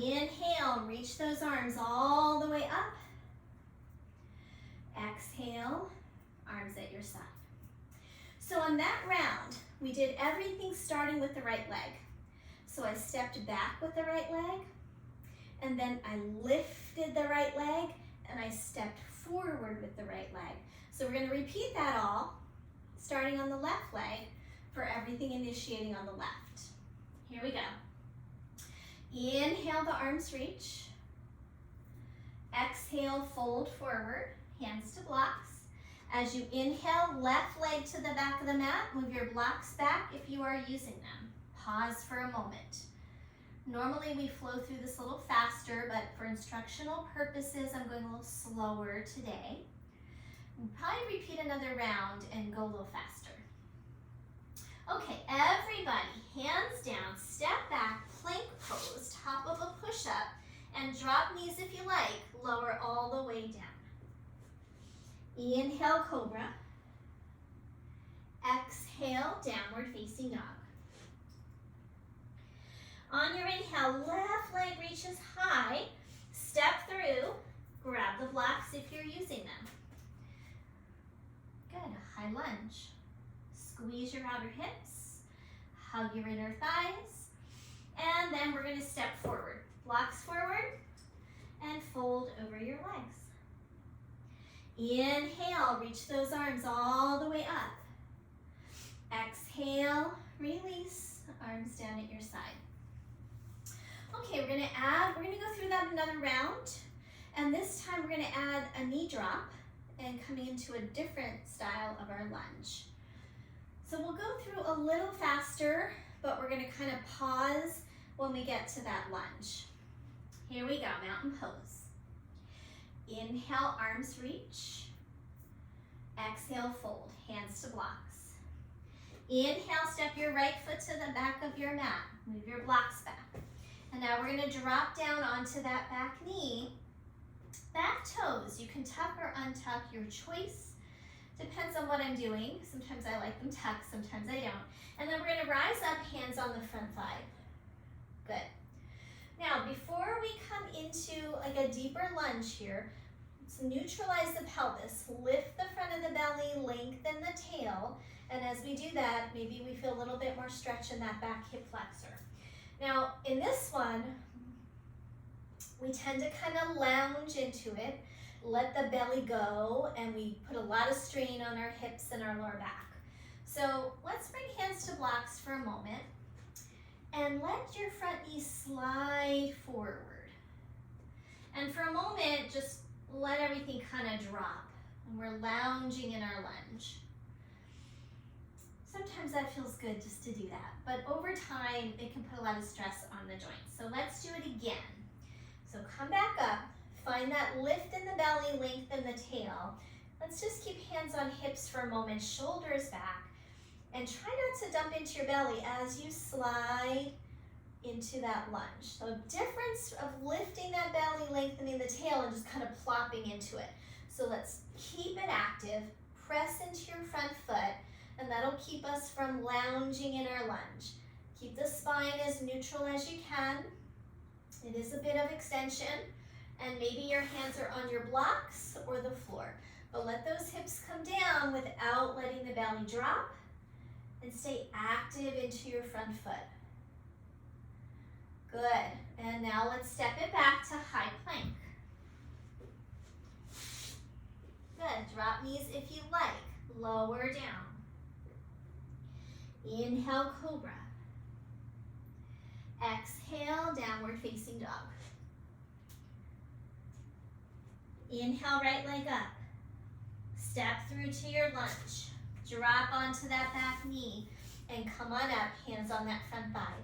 Inhale, reach those arms all the way up. Exhale, arms at your side. So on that round, we did everything starting with the right leg. So I stepped back with the right leg, and then I lifted the right leg, and I stepped forward with the right leg. So we're going to repeat that all, starting on the left leg, for everything initiating on the left. Here we go. Inhale, the arms reach. Exhale, fold forward, hands to blocks. As you inhale, left leg to the back of the mat. Move your blocks back if you are using them. Pause for a moment. Normally we flow through this a little faster, but for instructional purposes, I'm going a little slower today. We'll probably repeat another round and go a little faster. Okay, everybody, hands down, step back, plank pose, top of a push-up, and drop knees if you like, lower all the way down. Inhale, cobra. Exhale, downward facing dog. On your inhale, left leg reaches high, step through, grab the blocks if you're using them. Good, high lunge. Squeeze your outer hips, hug your inner thighs, and then we're going to step forward. Blocks forward, and fold over your legs. Inhale, reach those arms all the way up. Exhale, release, arms down at your side. Okay, we're gonna go through that another round, and this time we're gonna add a knee drop and coming into a different style of our lunge. So we'll go through a little faster, but we're gonna kind of pause when we get to that lunge. Here we go, mountain pose. Inhale, arms reach. Exhale, fold, hands to blocks. Inhale, step your right foot to the back of your mat. Move your blocks back. And now we're gonna drop down onto that back knee. Back toes, you can tuck or untuck, your choice. Depends on what I'm doing. Sometimes I like them tucked, sometimes I don't. And then we're gonna rise up, hands on the front thigh. Good. Now, before we come into like a deeper lunge here, let's neutralize the pelvis. Lift the front of the belly, lengthen the tail. And as we do that, maybe we feel a little bit more stretch in that back hip flexor. Now, in this one, we tend to kind of lounge into it, let the belly go, and we put a lot of strain on our hips and our lower back. So let's bring hands to blocks for a moment, and let your front knee slide forward. And for a moment, just let everything kind of drop, and we're lounging in our lunge. Sometimes that feels good just to do that, but over time, it can put a lot of stress on the joints. So let's do it again. So come back up, find that lift in the belly, lengthen the tail. Let's just keep hands on hips for a moment, shoulders back, and try not to dump into your belly as you slide into that lunge. So difference of lifting that belly, lengthening the tail, and just kind of plopping into it. So let's keep it active, press into your front foot, and that'll keep us from lounging in our lunge. Keep the spine as neutral as you can. It is a bit of extension, and maybe your hands are on your blocks or the floor. But let those hips come down without letting the belly drop, and stay active into your front foot. Good, and now let's step it back to high plank. Good, drop knees if you like, lower down. Inhale, cobra. Exhale, downward facing dog. Inhale, right leg up. Step through to your lunge. Drop onto that back knee and come on up, hands on that front thigh.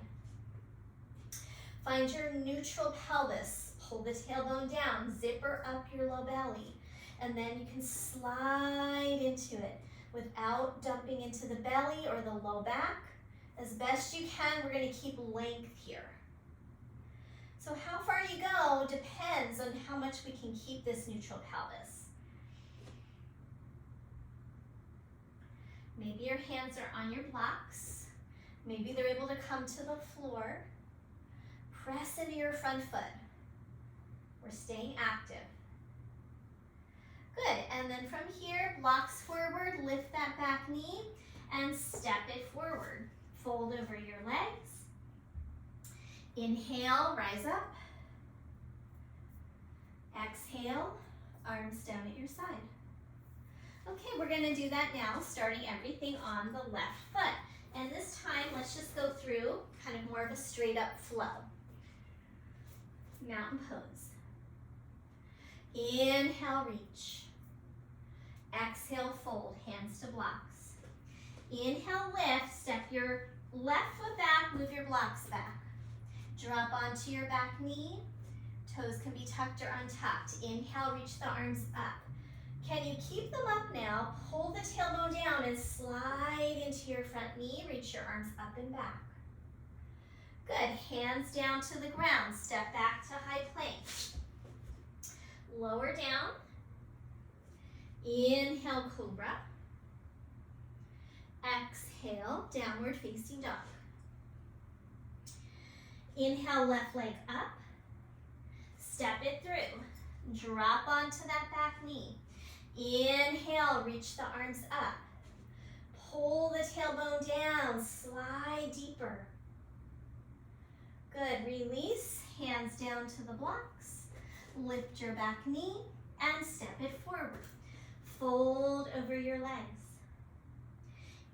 Find your neutral pelvis. Pull the tailbone down, zipper up your low belly, and then you can slide into it without dumping into the belly or the low back. As best you can, we're going to keep length here. So how far you go depends on how much we can keep this neutral pelvis. Maybe your hands are on your blocks. Maybe they're able to come to the floor. Press into your front foot. We're staying active. Good, and then from here, blocks forward, lift that back knee, and step it forward. Fold over your legs. Inhale, rise up. Exhale, arms down at your side. Okay, we're gonna do that now, starting everything on the left foot. And this time, let's just go through kind of more of a straight up flow. Mountain pose. Inhale, reach. Exhale, fold, hands to blocks. Inhale, lift, step your left foot back, move your blocks back. Drop onto your back knee. Toes can be tucked or untucked. Inhale, reach the arms up. Can you keep them up now? Pull the tailbone down and slide into your front knee. Reach your arms up and back. Good. Hands down to the ground. Step back to high plank. Lower down. Inhale, cobra. Exhale, downward facing dog. Inhale, left leg up. Step it through. Drop onto that back knee. Inhale, reach the arms up. Pull the tailbone down, slide deeper. Good, release, hands down to the blocks. Lift your back knee and step it forward. Fold over your legs.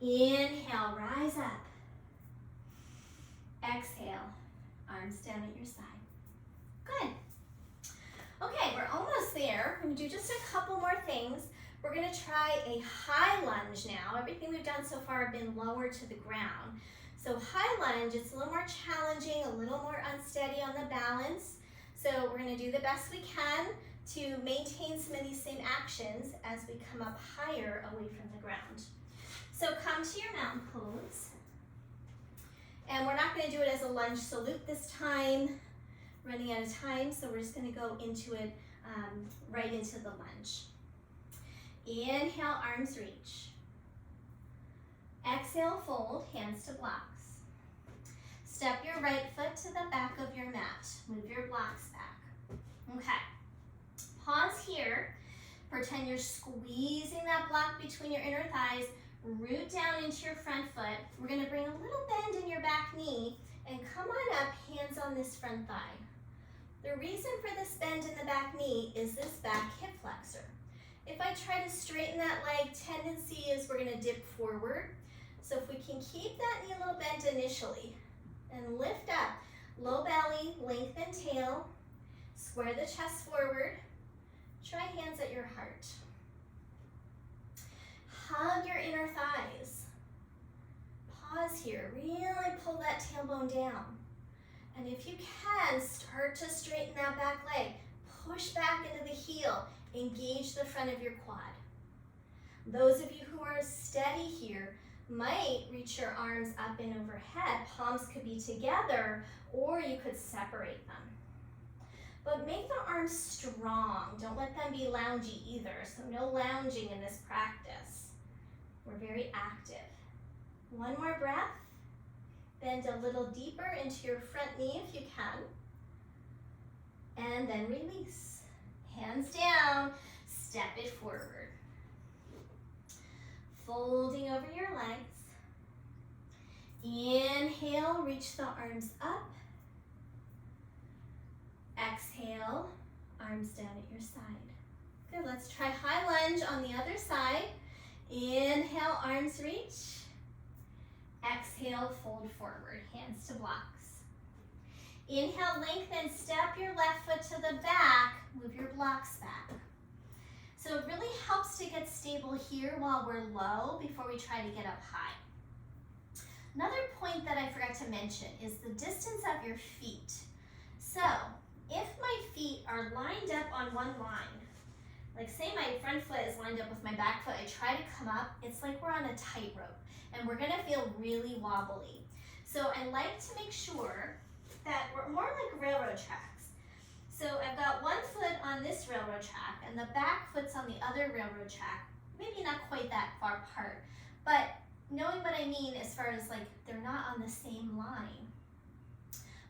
Inhale, rise up. Exhale, arms down at your side. Good. Okay, we're almost there. We're gonna do just a couple more things. We're gonna try a high lunge now. Everything we've done so far have been lower to the ground. So high lunge, it's a little more challenging, a little more unsteady on the balance. So we're gonna do the best we can to maintain some of these same actions as we come up higher away from the ground. So come to your mountain pose. And we're not gonna do it as a lunge salute this time, running out of time, so we're just gonna go into it right into the lunge. Inhale, arms reach. Exhale, fold, hands to blocks. Step your right foot to the back of your mat. Move your blocks back. Okay. Pause here. Pretend you're squeezing that block between your inner thighs. Root down into your front foot. We're gonna bring a little bend in your back knee and come on up, hands on this front thigh. The reason for this bend in the back knee is this back hip flexor. If I try to straighten that leg, tendency is we're gonna dip forward. So if we can keep that knee a little bent initially and lift up, low belly, lengthen tail, square the chest forward, try hands at your heart. Hug your inner thighs. Pause here, really pull that tailbone down. And if you can, start to straighten that back leg. Push back into the heel. Engage the front of your quad. Those of you who are steady here might reach your arms up and overhead. Palms could be together, or you could separate them. But make the arms strong. Don't let them be loungy either. So no lounging in this practice. We're very active. One more breath. Bend a little deeper into your front knee if you can. And then release. Hands down, step it forward. Folding over your legs. Inhale, reach the arms up. Exhale, arms down at your side. Good, let's try high lunge on the other side. Inhale, arms reach. Exhale, fold forward, hands to blocks. Inhale, lengthen, step your left foot to the back, move your blocks back. So it really helps to get stable here while we're low before we try to get up high. Another point that I forgot to mention is the distance of your feet. So if my feet are lined up on one line, like say my front foot is lined up with my back foot, I try to come up, it's like we're on a tightrope and we're gonna feel really wobbly. So I like to make sure that we're more like railroad tracks. So I've got one foot on this railroad track and the back foot's on the other railroad track, maybe not quite that far apart, but knowing what I mean as far as like they're not on the same line.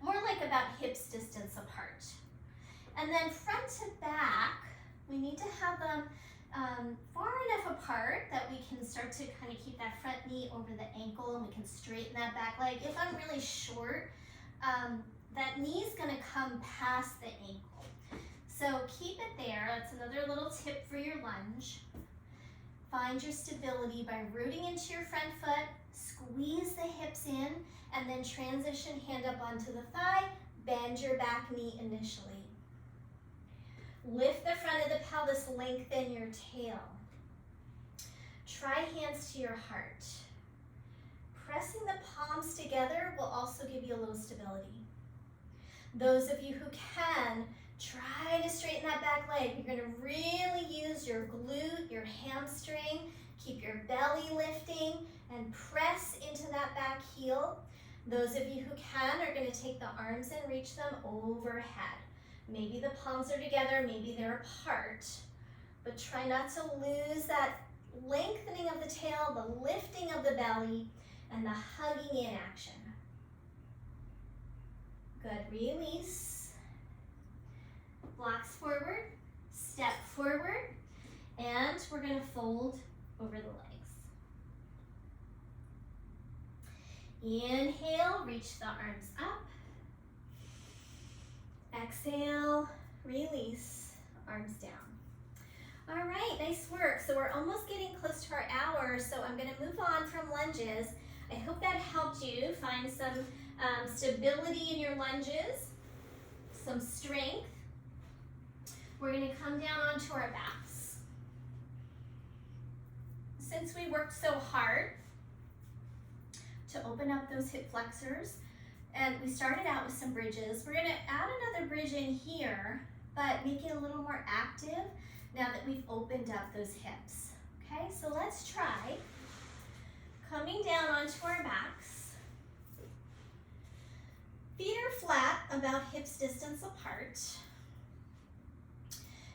More like about hips distance apart. And then front to back, we need to have them far enough apart that we can start to kind of keep that front knee over the ankle and we can straighten that back leg. If I'm really short, that knee's gonna come past the ankle. So keep it there. That's another little tip for your lunge. Find your stability by rooting into your front foot, squeeze the hips in, and then transition hand up onto the thigh, bend your back knee initially. Lift the front of the pelvis, lengthen your tail. try hands to your heart. Pressing the palms together will also give you a little stability. Those of you who can, try to straighten that back leg. You're going to really use your glute, your hamstring, keep your belly lifting, and press into that back heel. Those of you who can are going to take the arms and reach them overhead. Maybe the palms are together, maybe they're apart, but try not to lose that lengthening of the tail, the lifting of the belly, and the hugging in action. Good, release. Blocks forward, step forward, and we're going to fold over the legs. Inhale, reach the arms up. Exhale, release, arms down. All right, nice work. So we're almost getting close to our hour, so I'm going to move on from lunges. I hope that helped you find some stability in your lunges, some strength. We're going to come down onto our backs. Since we worked so hard to open up those hip flexors, and we started out with some bridges, we're going to add another bridge in here, but make it a little more active now that we've opened up those hips. Okay, so let's try coming down onto our backs. Feet are flat, about hips distance apart.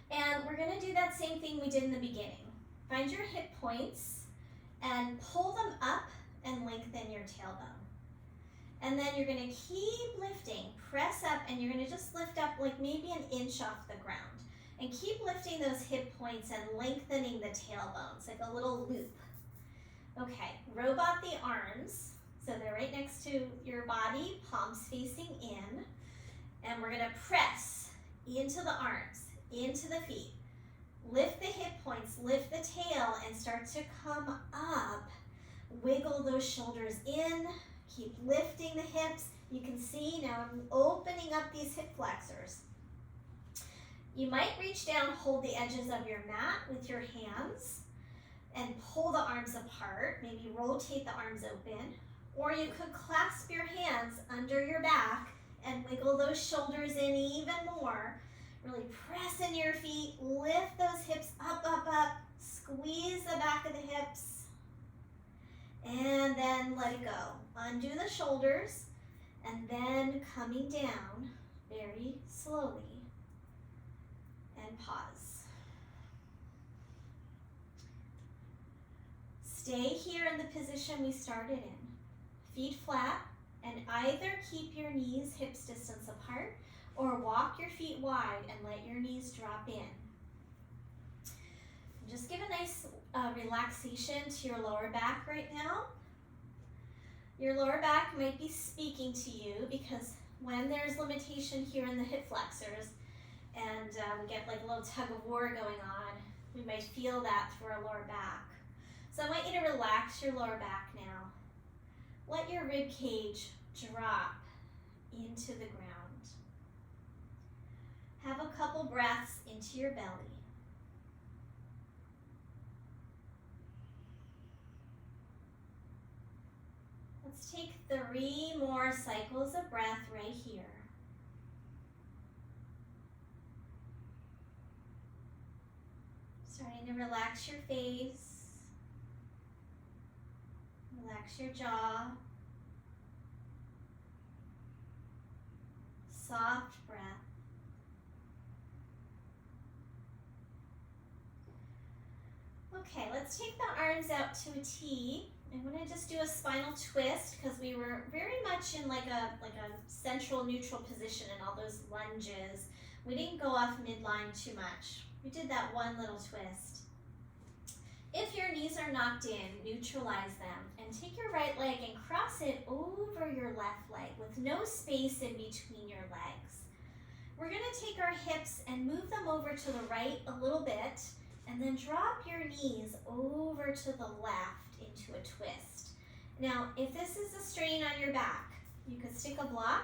And we're going to do that same thing we did in the beginning. Find your hip points and pull them up and lengthen your tailbone. And then you're going to keep lifting, press up, and you're going to just lift up like maybe an inch off the ground. And keep lifting those hip points and lengthening the tailbones, like a little loop. Okay, robot the arms. So they're right next to your body, palms facing in. And we're going to press into the arms, into the feet. Lift the hip points, lift the tail, and start to come up. Wiggle those shoulders in. Keep lifting the hips. You can see now I'm opening up these hip flexors. You might reach down, hold the edges of your mat with your hands and pull the arms apart. Maybe rotate the arms open. Or you could clasp your hands under your back and wiggle those shoulders in even more. Really press into your feet, lift those hips up, up, up. Squeeze the back of the hips. And then let it go. Undo the shoulders, and then coming down very slowly, and pause. Stay here in the position we started in. Feet flat, and either keep your knees hips distance apart, or walk your feet wide and let your knees drop in. Just give a nice relaxation to your lower back right now. Your lower back might be speaking to you because when there's limitation here in the hip flexors and we get like a little tug of war going on, we might feel that through our lower back. So I want you to relax your lower back now. Let your rib cage drop into the ground. Have a couple breaths into your belly. Let's take 3 more cycles of breath right here. Starting to relax your face, relax your jaw, soft breath. Okay, let's take the arms out to a T. I'm going to just do a spinal twist because we were very much in like a central neutral position in all those lunges. We didn't go off midline too much. We did that one little twist. If your knees are knocked in, neutralize them and take your right leg and cross it over your left leg with no space in between your legs. We're going to take our hips and move them over to the right a little bit and then drop your knees over to the left into a twist. Now, if this is a strain on your back, you could stick a block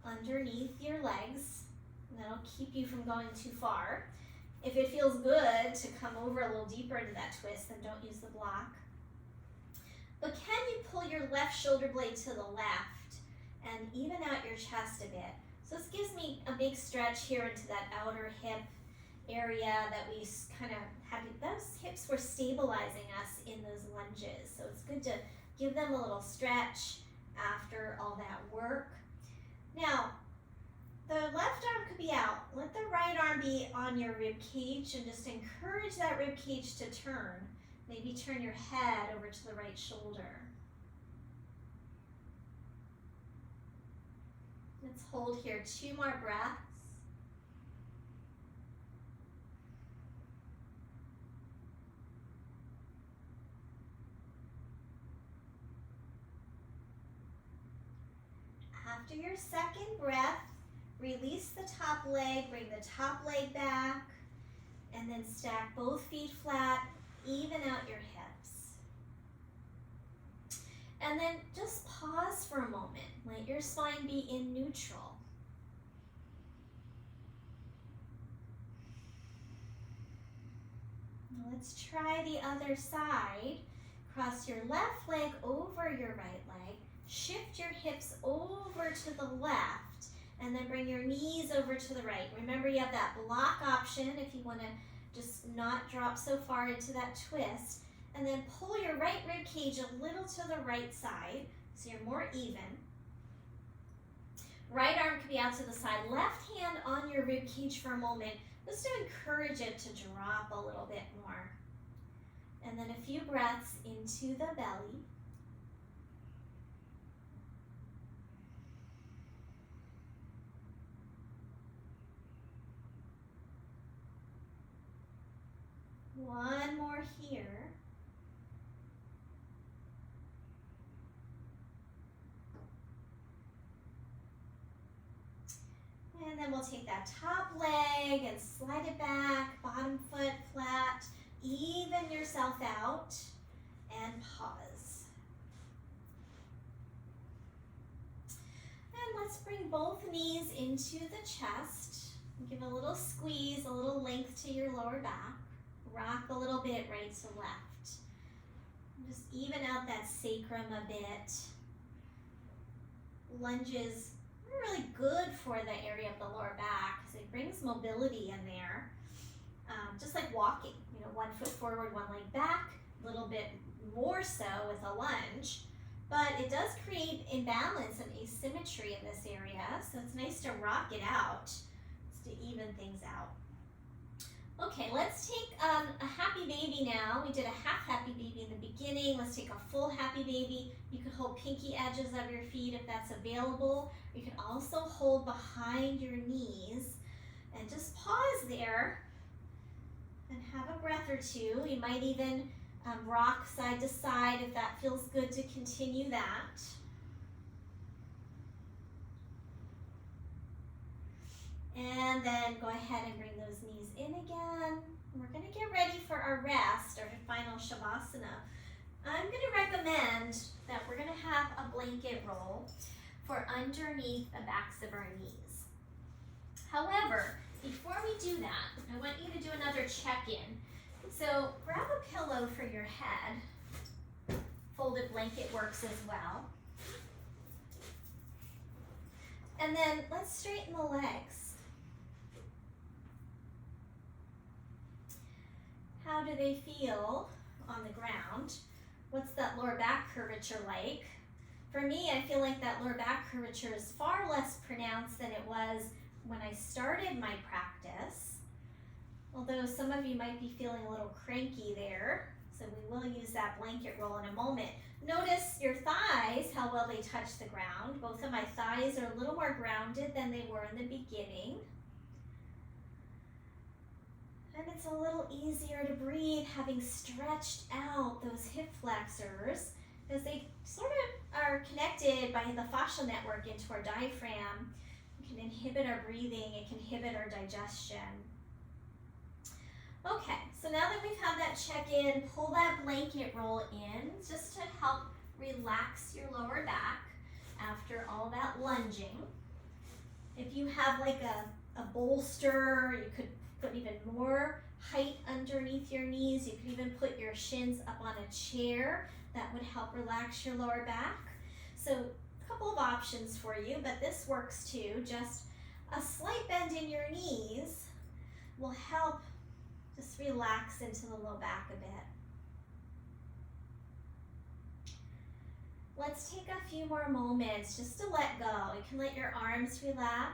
underneath your legs. That'll keep you from going too far. If it feels good to come over a little deeper into that twist, then don't use the block. But can you pull your left shoulder blade to the left and even out your chest a bit? So this gives me a big stretch here into that outer hip area that we kind of had. Those hips were stabilizing us in those lunges. So it's good to give them a little stretch after all that work. Now, the left arm could be out. Let the right arm be on your rib cage and just encourage that rib cage to turn. Maybe turn your head over to the right shoulder. Let's hold here 2 more breaths. After your second breath, release the top leg, bring the top leg back, and then stack both feet flat, even out your hips. And then just pause for a moment. Let your spine be in neutral. Let's try the other side. Cross your left leg over your right leg. Shift your hips over to the left, and then bring your knees over to the right. Remember, you have that block option if you want to just not drop so far into that twist. And then pull your right rib cage a little to the right side so you're more even. Right arm can be out to the side. Left hand on your rib cage for a moment, just to encourage it to drop a little bit more. And then a few breaths into the belly. One more here. And then we'll take that top leg and slide it back, bottom foot flat, even yourself out, and pause. And let's bring both knees into the chest. Give a little squeeze, a little length to your lower back. Rock a little bit right to left. Just even out that sacrum a bit. Lunges are really good for the area of the lower back because it brings mobility in there. Just like walking, you know, 1 foot forward, 1 leg back, a little bit more so with a lunge. But it does create imbalance and asymmetry in this area, so it's nice to rock it out just to even things out. Okay, let's take a happy baby now. We did a half happy baby in the beginning. Let's take a full happy baby. You could hold pinky edges of your feet if that's available. You can also hold behind your knees and just pause there and have a breath or two. You might even rock side to side if that feels good to continue that. And then go ahead and bring those knees in again. We're going to get ready for our rest, our final Shavasana. I'm going to recommend that we're going to have a blanket roll for underneath the backs of our knees. However, before we do that, I want you to do another check-in. So grab a pillow for your head. Folded blanket works as well. And then let's straighten the legs. How do they feel on the ground? What's that lower back curvature like? For me, I feel like that lower back curvature is far less pronounced than it was when I started my practice. Although some of you might be feeling a little cranky there, so we will use that blanket roll in a moment. Notice your thighs, how well they touch the ground. Both of my thighs are a little more grounded than they were in the beginning. And it's a little easier to breathe having stretched out those hip flexors because they sort of are connected by the fascial network into our diaphragm. It can inhibit our breathing, it can inhibit our digestion. Okay, so now that we've had that check-in, pull that blanket roll in just to help relax your lower back after all that lunging. If you have like a bolster, you could put even more height underneath your knees. You could even put your shins up on a chair. That would help relax your lower back. So a couple of options for you, but this works too. Just a slight bend in your knees will help just relax into the low back a bit. Let's take a few more moments just to let go. You can let your arms relax.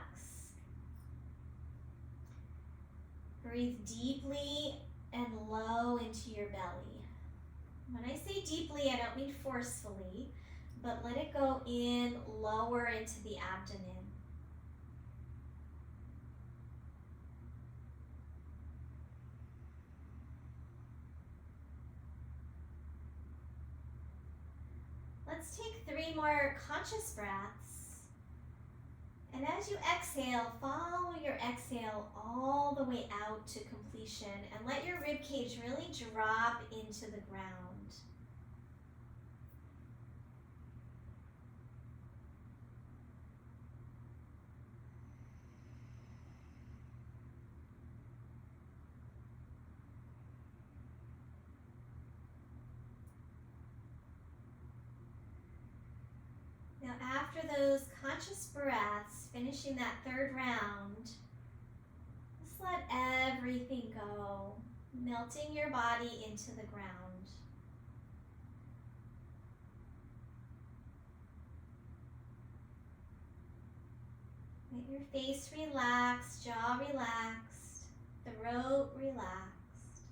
Breathe deeply and low into your belly. When I say deeply, I don't mean forcefully, but let it go in lower into the abdomen. Let's take 3 more conscious breaths. And as you exhale, follow your exhale all the way out to completion and let your rib cage really drop into the ground. Now after those conscious breaths, finishing that 3rd round, just let everything go, melting your body into the ground. Let your face relax, jaw relaxed, throat relaxed.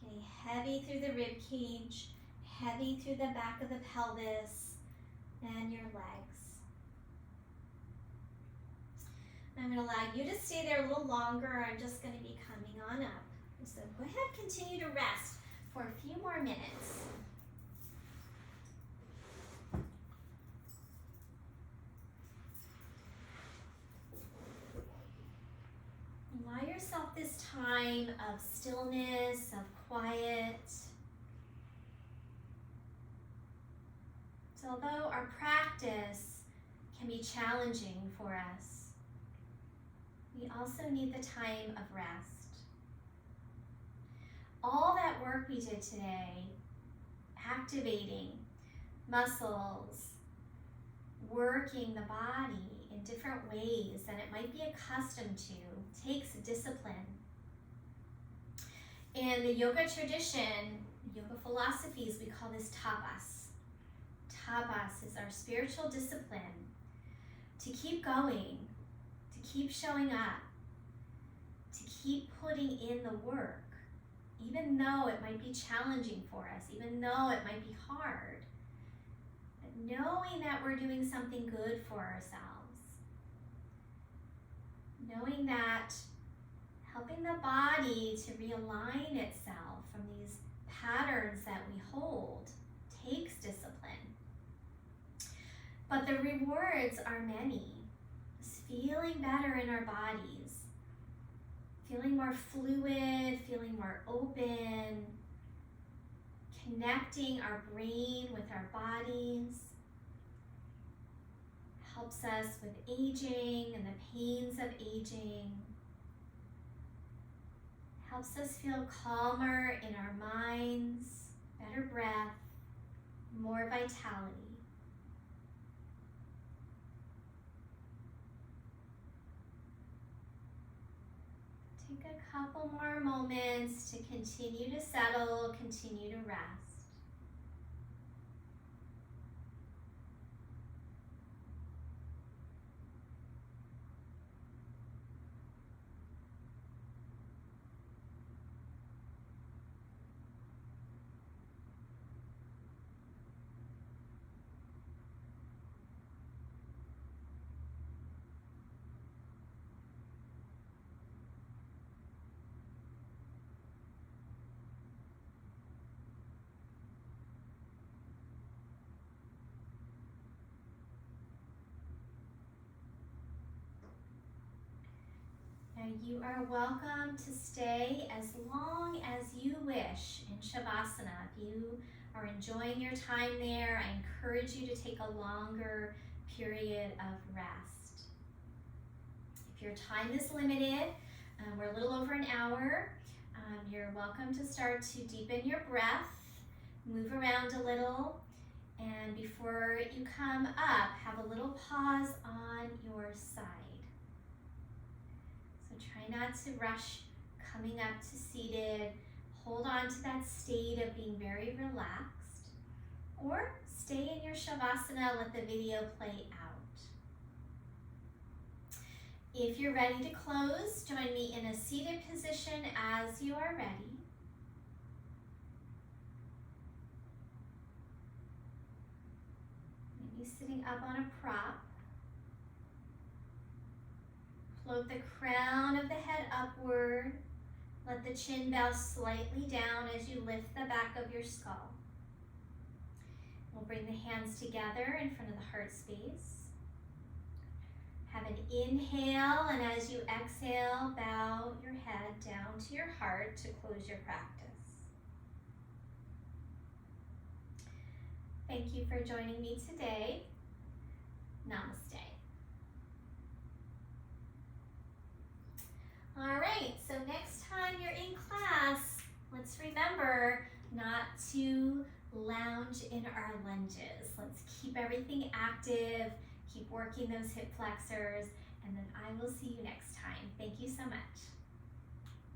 Getting heavy through the rib cage, heavy through the back of the pelvis and your legs. I'm going to allow you to stay there a little longer. I'm just going to be coming on up. So go ahead, continue to rest for a few more minutes. Allow yourself this time of stillness, of quiet. So although our practice can be challenging for us, we also need the time of rest. All that work we did today, activating muscles, working the body in different ways than it might be accustomed to, takes discipline. In the yoga tradition, yoga philosophies, we call this tapas. Tapas is our spiritual discipline to keep going, to keep showing up, to keep putting in the work, even though it might be challenging for us, even though it might be hard. But knowing that we're doing something good for ourselves, knowing that helping the body to realign itself from these patterns that we hold takes discipline. But the rewards are many. It's feeling better in our bodies, feeling more fluid, feeling more open, connecting our brain with our bodies, helps us with aging and the pains of aging, helps us feel calmer in our minds, better breath, more vitality. Take a couple more moments to continue to settle, continue to rest. You are welcome to stay as long as you wish in Shavasana. If you are enjoying your time there, I encourage you to take a longer period of rest. If your time is limited, We're a little over an hour. You're welcome to start to deepen your breath, move around a little, and before you come up, have a little pause on your side. So try not to rush coming up to seated. Hold on to that state of being very relaxed, or stay in your Shavasana, let the video play out. If you're ready to close, join me in a seated position as you are ready. Maybe sitting up on a prop. Float the crown of the head upward. Let the chin bow slightly down as you lift the back of your skull. We'll bring the hands together in front of the heart space. Have an inhale, and as you exhale, bow your head down to your heart to close your practice. Thank you for joining me today. Namaste. All right, so next time you're in class, let's remember not to lounge in our lunges. Let's keep everything active, keep working those hip flexors, and then I will see you next time. Thank you so much.